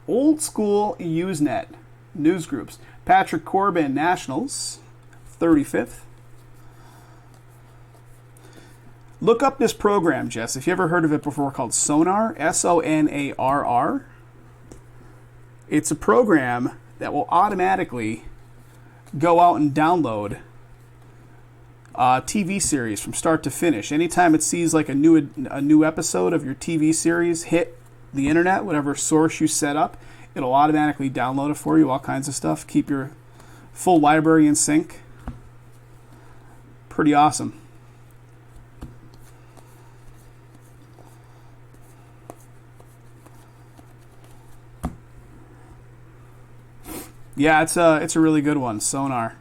Old school Usenet news groups. Patrick Corbin, Nationals, 35th. Look up this program, Jess, if you ever heard of it before, called Sonar, Sonarr. It's a program that will automatically go out and download a TV series from start to finish. Anytime it sees like a new episode of your TV series hit the internet, whatever source you set up, it'll automatically download it for you, all kinds of stuff. Keep your full library in sync. Pretty awesome. Yeah, it's a really good one, Sonar.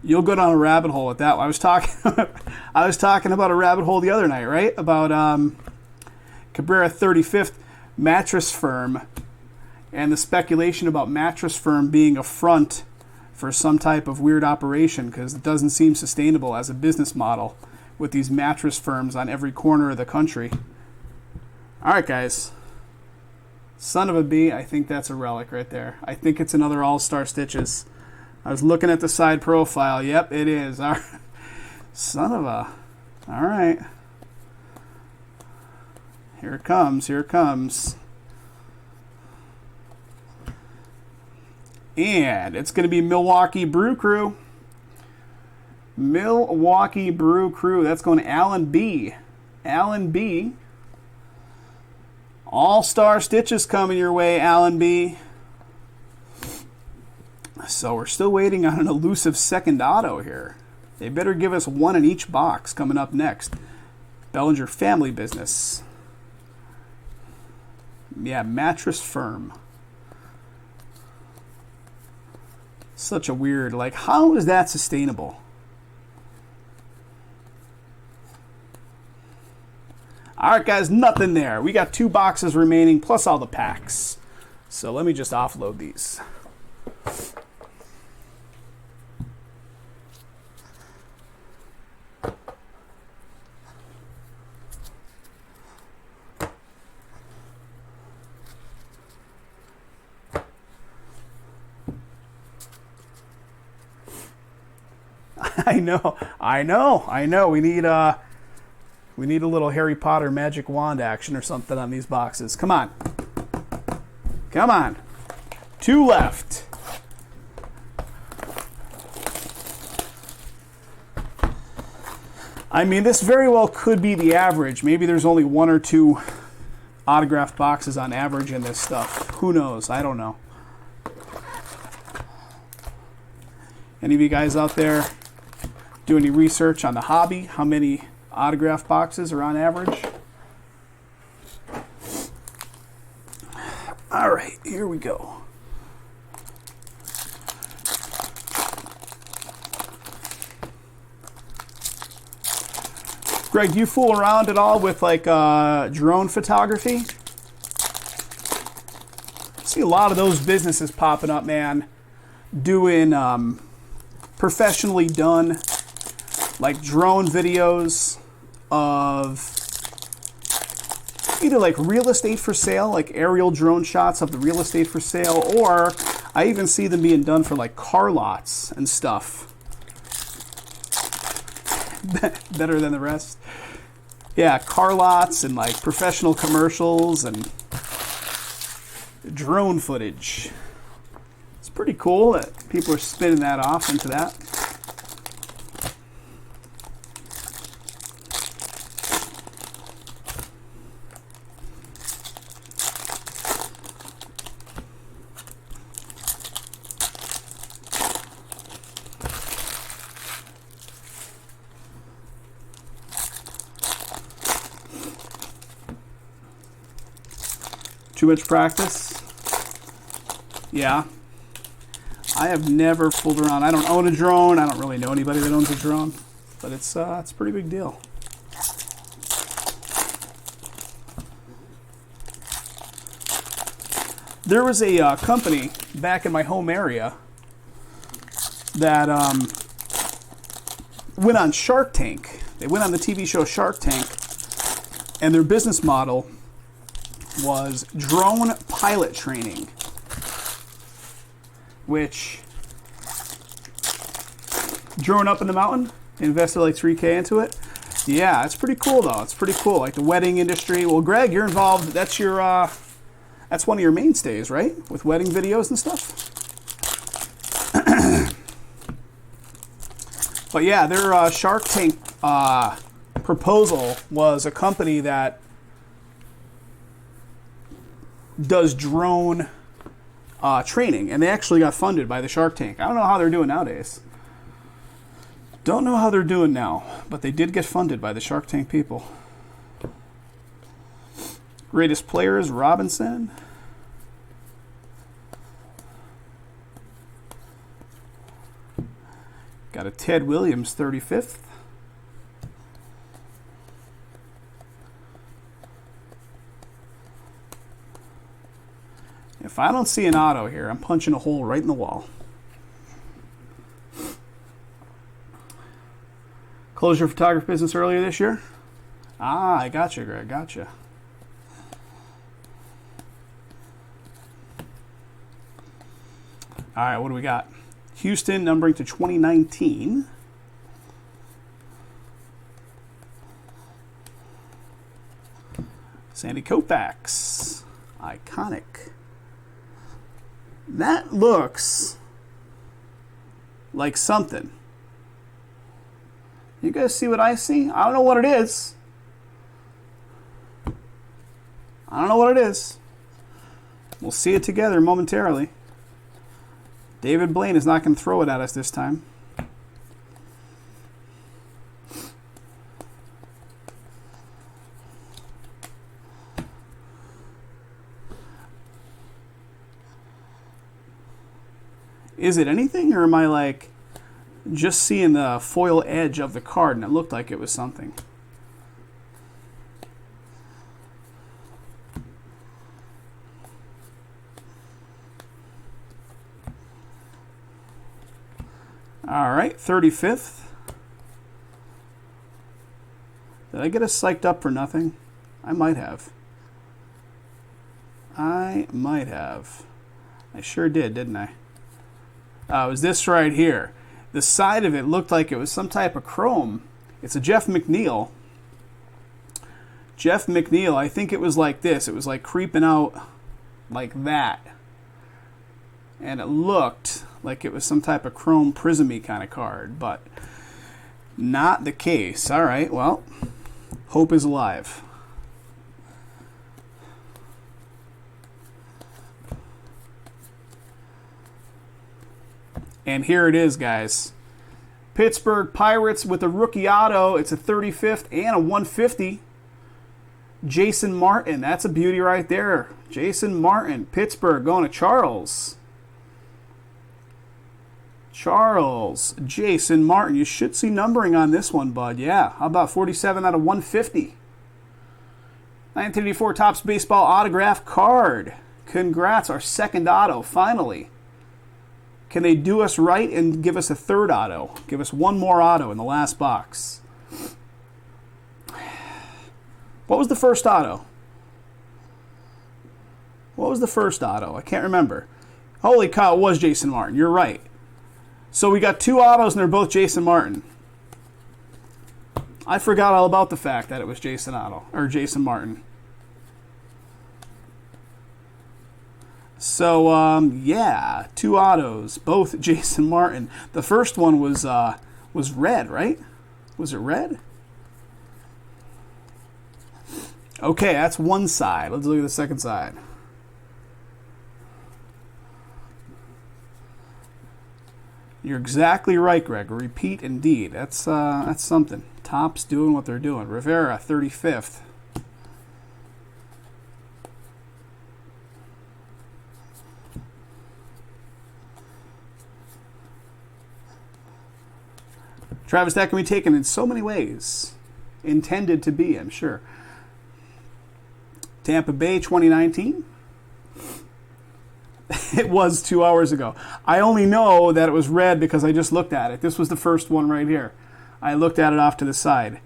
You'll go down a rabbit hole with that one. I was talking about a rabbit hole the other night, right? About Cabrera 35th Mattress Firm and the speculation about Mattress Firm being a front for some type of weird operation because it doesn't seem sustainable as a business model with these mattress firms on every corner of the country. All right, guys. Son of a bee, I think that's a relic right there. I think it's another All-Star Stitches. I was looking at the side profile. Yep, it is. All right. Son of a... All right. Here it comes. Here it comes. And it's going to be Milwaukee Brew Crew. Milwaukee Brew Crew. That's going to Alan B. Alan B. All-Star Stitches coming your way, Alan B. So we're still waiting on an elusive second auto here. They better give us one in each box coming up next. Bellinger Family Business. Yeah, Mattress Firm. Such a weird, like, how is that sustainable? All right, guys, nothing there. We got 2 boxes remaining, plus all the packs. So let me just offload these. I know. We need We need a little Harry Potter magic wand action or something on these boxes. Come on. Come on. 2 left. I mean, this very well could be the average. Maybe there's only 1 or 2 autographed boxes on average in this stuff. Who knows? I don't know. Any of you guys out there do any research on the hobby? How many autographed boxes are on average? All right, here we go. Greg, do you fool around at all with like drone photography? I see a lot of those businesses popping up, man, doing professionally done like drone videos of either like real estate for sale, like aerial drone shots of the real estate for sale, or I even see them being done for like car lots and stuff. Better than the rest. Yeah, car lots and like professional commercials and drone footage. It's pretty cool that people are spinning that off into that. Too much practice? Yeah. I have never fooled around. I don't own a drone. I don't really know anybody that owns a drone, but it's a pretty big deal. There was a company back in my home area that went on Shark Tank. They went on the TV show Shark Tank, and their business model was drone pilot training, which drone up in the mountain, invested like $3K into it. Yeah, it's pretty cool though. It's pretty cool. Like the wedding industry. Well, Greg, you're involved. That's your that's one of your mainstays, right? With wedding videos and stuff. But yeah, their Shark Tank proposal was a company that does drone training, and they actually got funded by the Shark Tank. I don't know how they're doing nowadays. Don't know how they're doing now, but they did get funded by the Shark Tank people. Greatest players, Robinson. Got a Ted Williams 35th. If I don't see an auto here, I'm punching a hole right in the wall. Closed your photography business earlier this year? Ah, I got you, Greg. Got you. All right, what do we got? Houston numbering to 2019. Sandy Koufax. Iconic. That looks like something. You guys see what I see? I don't know what it is. I don't know what it is. We'll see it together momentarily. David Blaine is not going to throw it at us this time. Is it anything, or am I like just seeing the foil edge of the card and it looked like it was something? All right, 35th. Did I get us psyched up for nothing? I might have. I might have. I sure did, didn't I? It was this right here. The side of it looked like it was some type of chrome. It's a Jeff McNeil. Jeff McNeil, I think it was like this. It was like creeping out like that. And it looked like it was some type of chrome prism-y kind of card, but not the case. All right, well, hope is alive. And here it is, guys. Pittsburgh Pirates with a rookie auto. It's a 35th and a 150. Jason Martin, that's a beauty right there. Jason Martin, Pittsburgh, going to Charles. Jason Martin. You should see numbering on this one, bud. Yeah, how about 47 out of 150? 1984 Topps Baseball autograph card. Congrats, our second auto, finally. Can they do us right and give us a third auto? Give us one more auto in the last box. What was the first auto? I can't remember. Holy cow, it was Jason Martin. You're right. So we got two autos and they're both Jason Martin. I forgot all about the fact that it was Jason Martin. So yeah, two autos, both Jason Martin. The first one was red, right? Was it red? Okay, that's one side. Let's look at the second side. You're exactly right, Greg. Repeat indeed. That's something. Topps doing what they're doing. Rivera, 35th. Travis, that can be taken in so many ways. Intended to be, I'm sure. Tampa Bay, 2019. It was 2 hours ago. I only know that it was red because I just looked at it. This was the first one right here. I looked at it off to the side.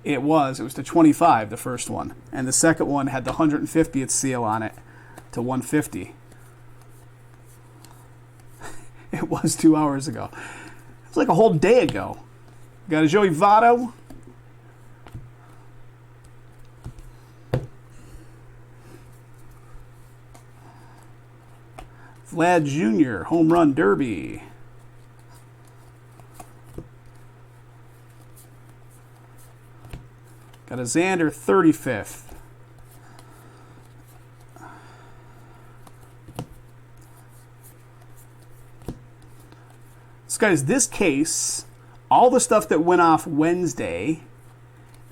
It was to 25, the first one. And the second one had the 150th seal on it to 150. It was 2 hours ago. It was like a whole day ago. Got a Joey Votto. Vlad Jr., Home Run Derby. Got a Xander, 35th. This case, all the stuff that went off Wednesday,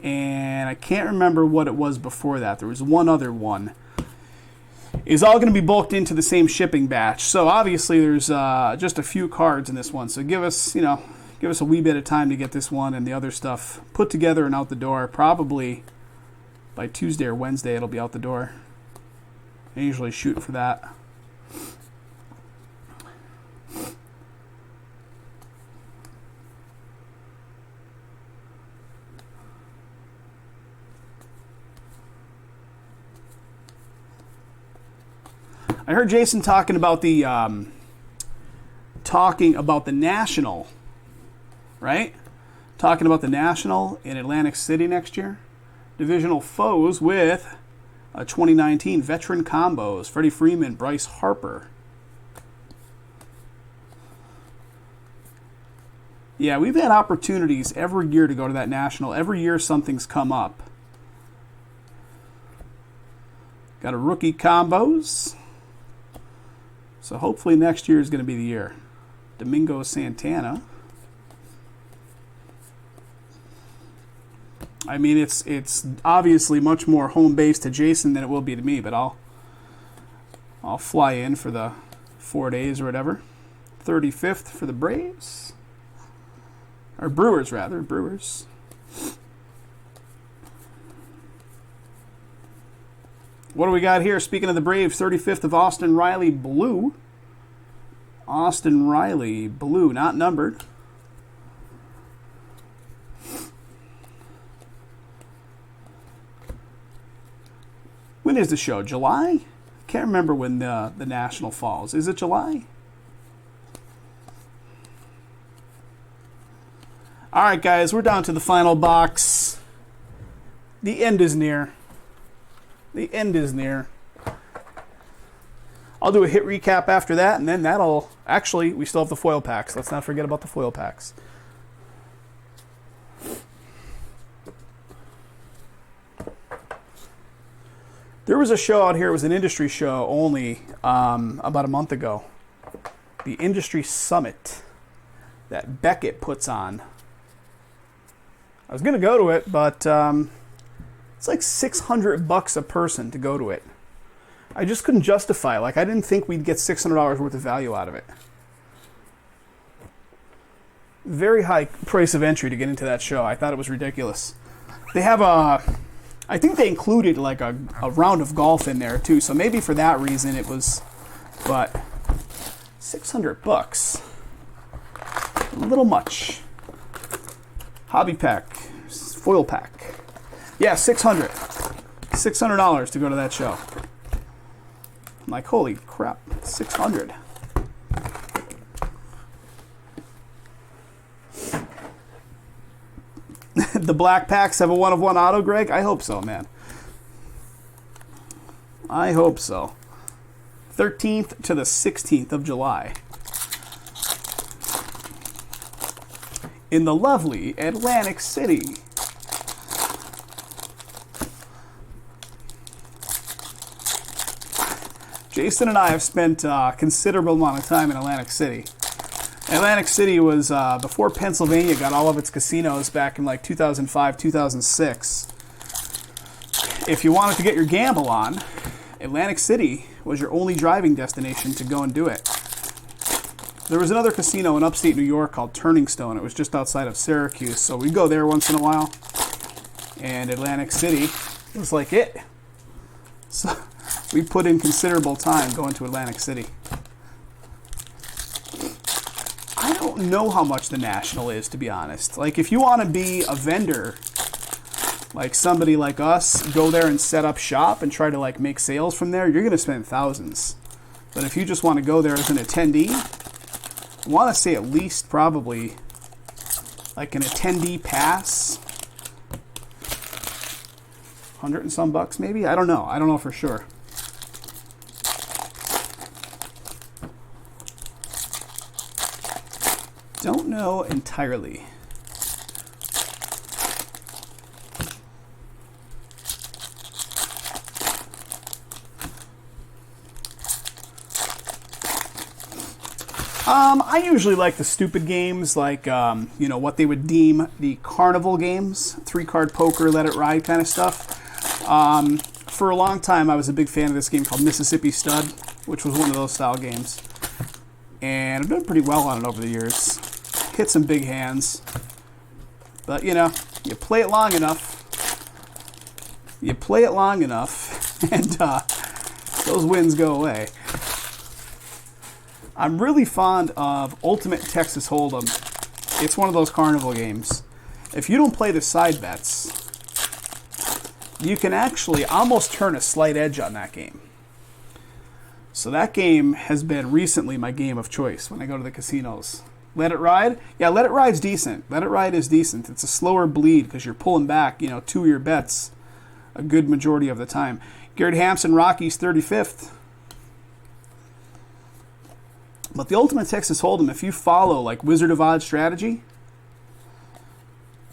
and I can't remember what it was before that. There was one other one. Is all going to be bulked into the same shipping batch. So obviously there's just a few cards in this one. So give us a wee bit of time to get this one and the other stuff put together and out the door. Probably by Tuesday or Wednesday it'll be out the door. I usually shoot for that. I heard Jason talking about the National, right? Talking about the National in Atlantic City next year. Divisional foes with a 2019 veteran combos. Freddie Freeman, Bryce Harper. Yeah, we've had opportunities every year to go to that National. Every year something's come up. Got a rookie combos. So hopefully next year is going to be the year. Domingo Santana. I mean, it's obviously much more home base to Jason than it will be to me, but I'll fly in for the 4 days or whatever. 35th for the Braves. Or Brewers, rather. Brewers. What do we got here? Speaking of the Braves, 35th of Austin Riley Blue. Austin Riley Blue, not numbered. When is the show? July? Can't remember when the National falls. Is it July? All right, guys, we're down to the final box. The end is near. The end is near. I'll do a hit recap after that, and then that'll... Actually, we still have the foil packs. Let's not forget about the foil packs. There was a show out here. It was an industry show only about a month ago. The Industry Summit that Beckett puts on. I was going to go to it, but it's like $600 a person to go to it. I just couldn't justify it. Like, I didn't think we'd get $600 worth of value out of it. Very high price of entry to get into that show. I thought it was ridiculous. They have I think they included like a round of golf in there too. So maybe for that reason it was, but $600. A little much. Hobby pack, foil pack. Yeah, $600 to go to that show. I'm like, holy crap, $600. The black packs have a 1/1 auto, Greg? I hope so, man. I hope so. 13th to the 16th of July. In the lovely Atlantic City. Jason and I have spent a considerable amount of time in Atlantic City. Atlantic City was before Pennsylvania got all of its casinos back in like 2005, 2006. If you wanted to get your gamble on, Atlantic City was your only driving destination to go and do it. There was another casino in upstate New York called Turning Stone. It was just outside of Syracuse, so we'd go there once in a while. And Atlantic City was like it. So we put in considerable time going to Atlantic City. I don't know how much the National is, to be honest. Like, if you want to be a vendor, like somebody like us, go there and set up shop and try to like make sales from there, you're going to spend thousands. But if you just want to go there as an attendee, I want to say at least probably like an attendee pass, 100 and some bucks maybe. I don't know for sure. Don't know entirely. I usually like the stupid games, like what they would deem the carnival games, 3-card poker, let it ride kind of stuff. For a long time, I was a big fan of this game called Mississippi Stud, which was one of those style games, and I've done pretty well on it over the years. Hit some big hands, but you play it long enough, and those wins go away. I'm really fond of Ultimate Texas Hold'em. It's one of those carnival games. If you don't play the side bets, you can actually almost turn a slight edge on that game. So that game has been recently my game of choice when I go to the casinos. Let It Ride? Yeah, Let It Ride's decent. Let It Ride is decent. It's a slower bleed because you're pulling back, 2 of your bets a good majority of the time. Garrett Hampson, Rockies 35th. But the Ultimate Texas Hold'em, if you follow like Wizard of Oz strategy,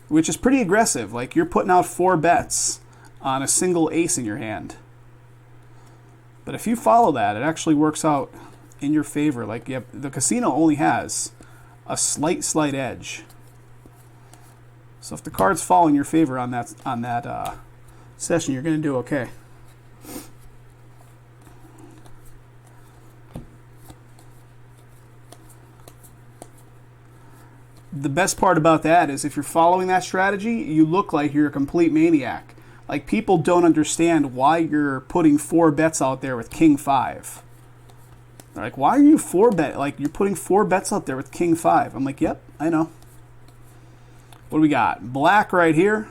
which is pretty aggressive, like you're putting out 4 bets on a single ace in your hand. But if you follow that, it actually works out in your favor. Like the casino only has a slight edge. So if the cards fall in your favor on that session, you're going to do okay. The best part about that is if you're following that strategy, you look like you're a complete maniac. Like, people don't understand why you're putting 4 bets out there with King 5. They're like, why are you 4 bet? Like, you're putting 4 bets out there with King 5. I'm like, yep, I know. What do we got? Black right here.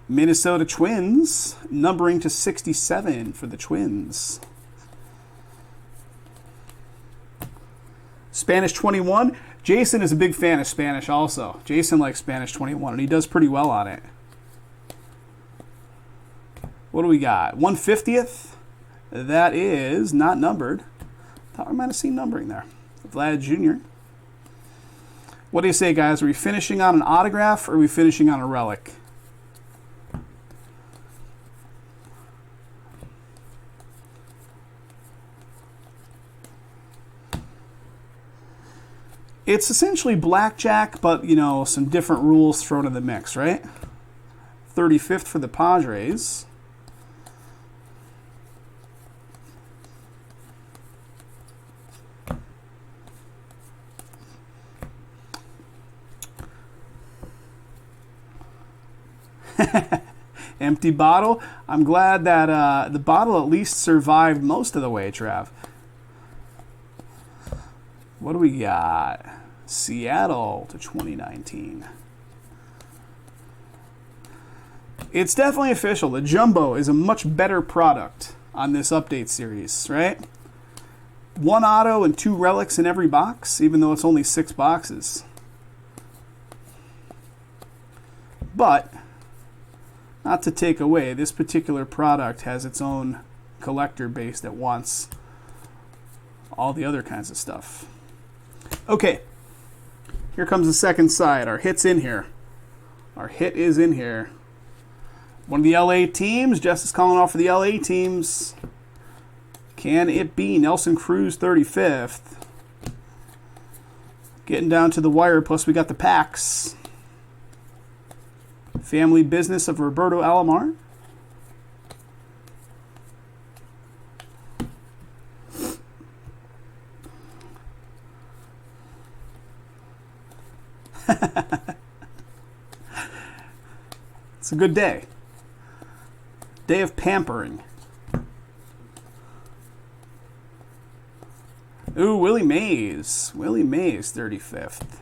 Minnesota Twins, numbering to 67 for the Twins. Spanish 21. Jason is a big fan of Spanish also. Jason likes Spanish 21, and he does pretty well on it. What do we got? 1/50th. That is not numbered. Thought I might have seen numbering there. Vlad Jr. What do you say, guys? Are we finishing on an autograph or are we finishing on a relic? It's essentially blackjack, but, you know, some different rules thrown in the mix, right? 35th for the Padres. Empty bottle. I'm glad that the bottle at least survived most of the way, Trav. What do we got? Seattle to 2019. It's definitely official. The Jumbo is a much better product on this update series, right? 1 auto and 2 relics in every box, even though it's only 6 boxes. But, not to take away, this particular product has its own collector base that wants all the other kinds of stuff. Okay, here comes the second side. Our hit's in here. Our hit is in here. One of the LA teams. Jess is calling off for the LA teams. Can it be Nelson Cruz 35th? Getting down to the wire, plus we got the packs. Family Business of Roberto Alomar. It's a good day. Day of pampering. Ooh, Willie Mays. Willie Mays, 35th.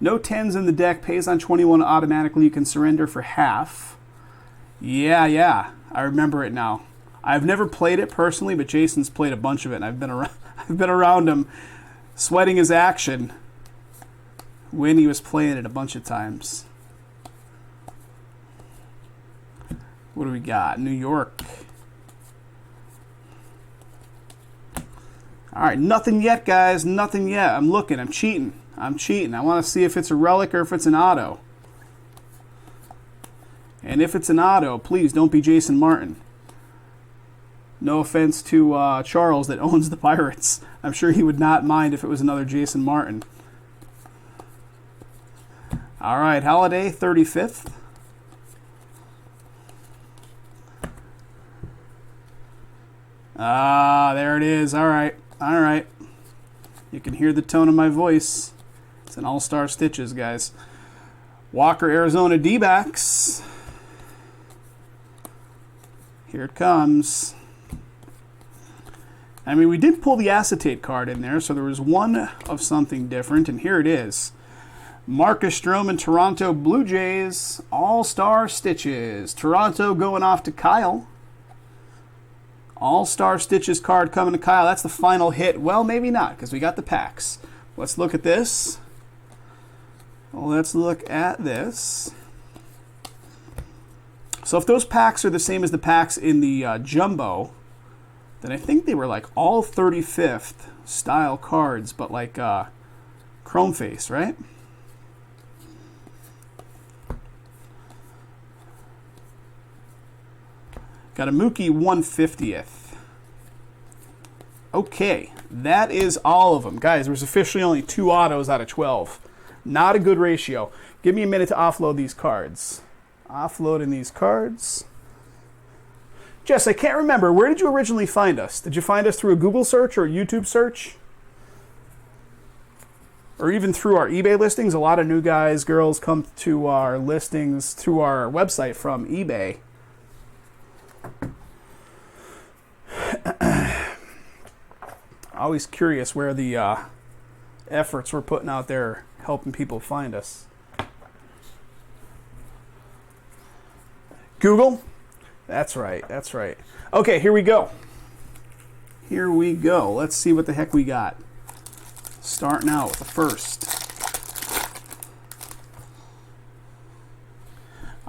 No 10s in the deck. Pays on 21 automatically. You can surrender for half. Yeah. I remember it now. I've never played it personally, but Jason's played a bunch of it, and I've been around him sweating his action when he was playing it a bunch of times. What do we got? New York. All right, nothing yet, guys. Nothing yet. I'm looking. I'm cheating. I want to see if it's a relic or if it's an auto. And if it's an auto, please don't be Jason Martin. No offense to Charles that owns the Pirates. I'm sure he would not mind if it was another Jason Martin. All right, Holiday, 35th. There it is. All right. You can hear the tone of my voice. It's an all-star stitches, guys. Walker, Arizona D-backs. Here it comes. I mean, we did pull the acetate card in there, so there was one of something different, and here it is. Marcus Stroman, Toronto Blue Jays, all-star stitches. Toronto going off to Kyle. All-star stitches card coming to Kyle. That's the final hit. Well, maybe not, because we got the packs. Let's look at this. Let's look at this. So if those packs are the same as the packs in the Jumbo, then I think they were like all 35th style cards, but like chrome face, right? Got a Mookie 150th. Okay, that is all of them. Guys, there was officially only 2 autos out of 12. Not a good ratio. Give me a minute to offload these cards. Offloading these cards. Jess, I can't remember. Where did you originally find us? Did you find us through a Google search or a YouTube search? Or even through our eBay listings? A lot of new guys, girls come to our listings through our website from eBay. Always curious where the efforts we're putting out there helping people find us. Google? That's right. Okay, here we go. Let's see what the heck we got. Starting out with the first.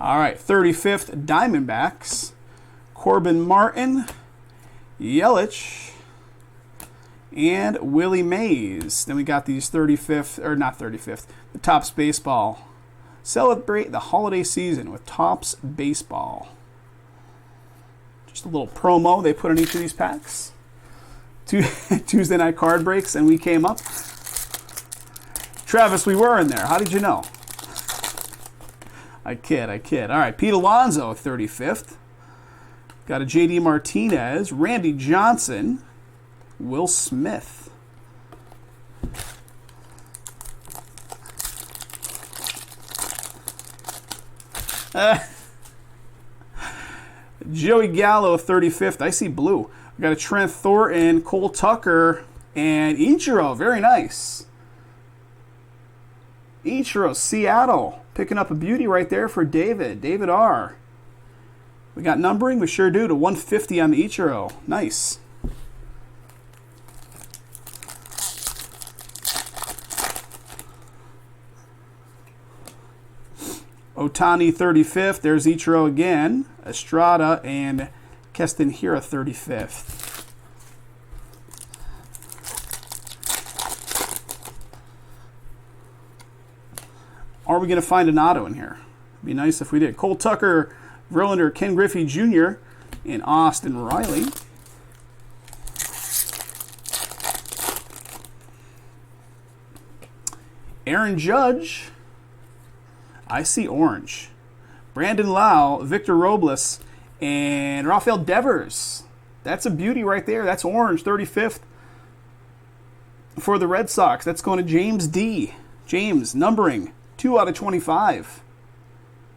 All right, 35th Diamondbacks. Corbin Martin, Yelich, and Willie Mays. Then we got these 35th, or not 35th, the Topps Baseball. Celebrate the holiday season with Topps Baseball. Just a little promo they put on each of these packs. Tuesday night card breaks, and we came up. Travis, we were in there. How did you know? I kid. All right, Pete Alonso, 35th. Got a J.D. Martinez, Randy Johnson, Will Smith. Joey Gallo, 35th. I see blue. We got a Trent Thornton, Cole Tucker, and Ichiro. Very nice. Ichiro, Seattle. Picking up a beauty right there for David. David R. We got numbering. We sure do. To 150 on the Ichiro. Nice. Otani, 35th. There's Ichiro again. Estrada and Keston Hira, 35th. Are we going to find an auto in here? It'd be nice if we did. Cole Tucker, Verlander, Ken Griffey Jr., and Austin Riley. Aaron Judge. I see orange. Brandon Lau, Victor Robles, and Rafael Devers. That's a beauty right there. That's orange, 35th for the Red Sox. That's going to James D. James, numbering 2 out of 25.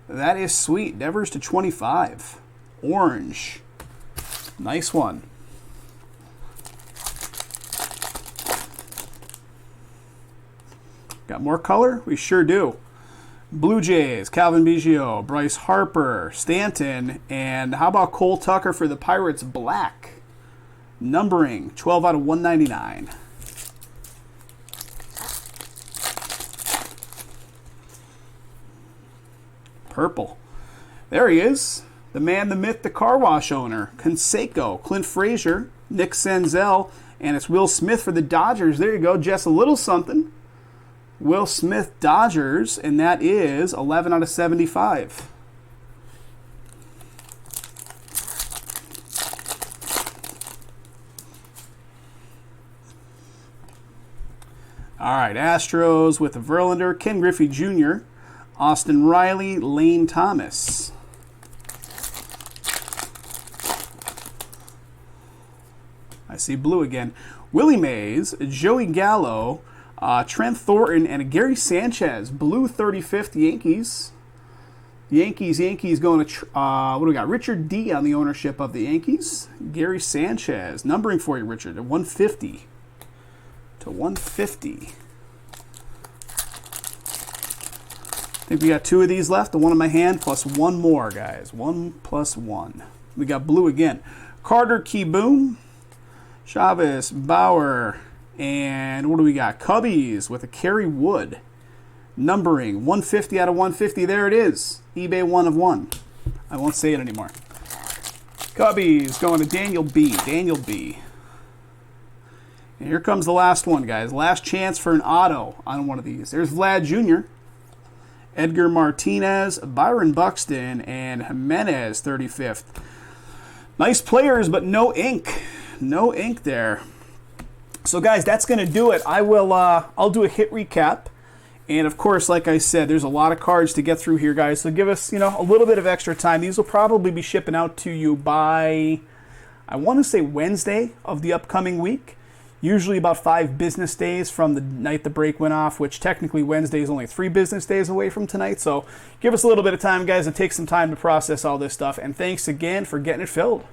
That is sweet. Devers to 25. Orange. Nice one. Got more color? We sure do. Blue Jays, Calvin Biggio, Bryce Harper, Stanton, and how about Cole Tucker for the Pirates, black. Numbering 12 out of 199. Purple. There he is. The man, the myth, the car wash owner. Canseco, Clint Frazier, Nick Senzel, and it's Will Smith for the Dodgers. There you go, just a little something. Will Smith, Dodgers, and that is 11 out of 75. All right, Astros with the Verlander, Ken Griffey Jr., Austin Riley, Lane Thomas. I see blue again. Willie Mays, Joey Gallo, Trent Thornton, and Gary Sanchez. Blue 35th Yankees. Yankees going to, what do we got? Richard D on the ownership of the Yankees. Gary Sanchez. Numbering for you, Richard, at 150. To 150. I think we got 2 of these left. The one in my hand plus 1 more, guys. 1 plus 1. We got blue again. Carter Kieboom, Chavez, Bauer, and what do we got? Cubbies with a Kerry Wood. Numbering 150 out of 150. There it is. eBay 1 of 1. I won't say it anymore. Cubbies going to Daniel B. Daniel B. And here comes the last one, guys. Last chance for an auto on one of these. There's Vlad Jr., Edgar Martinez, Byron Buxton, and Jimenez, 35th. Nice players, but no ink. No ink there. So, guys, that's going to do it. I'll do a hit recap. And, of course, like I said, there's a lot of cards to get through here, guys. So give us, a little bit of extra time. These will probably be shipping out to you by, I want to say Wednesday of the upcoming week. Usually about 5 business days from the night the break went off, which technically Wednesday is only 3 business days away from tonight. So give us a little bit of time, guys, and take some time to process all this stuff. And thanks again for getting it filled.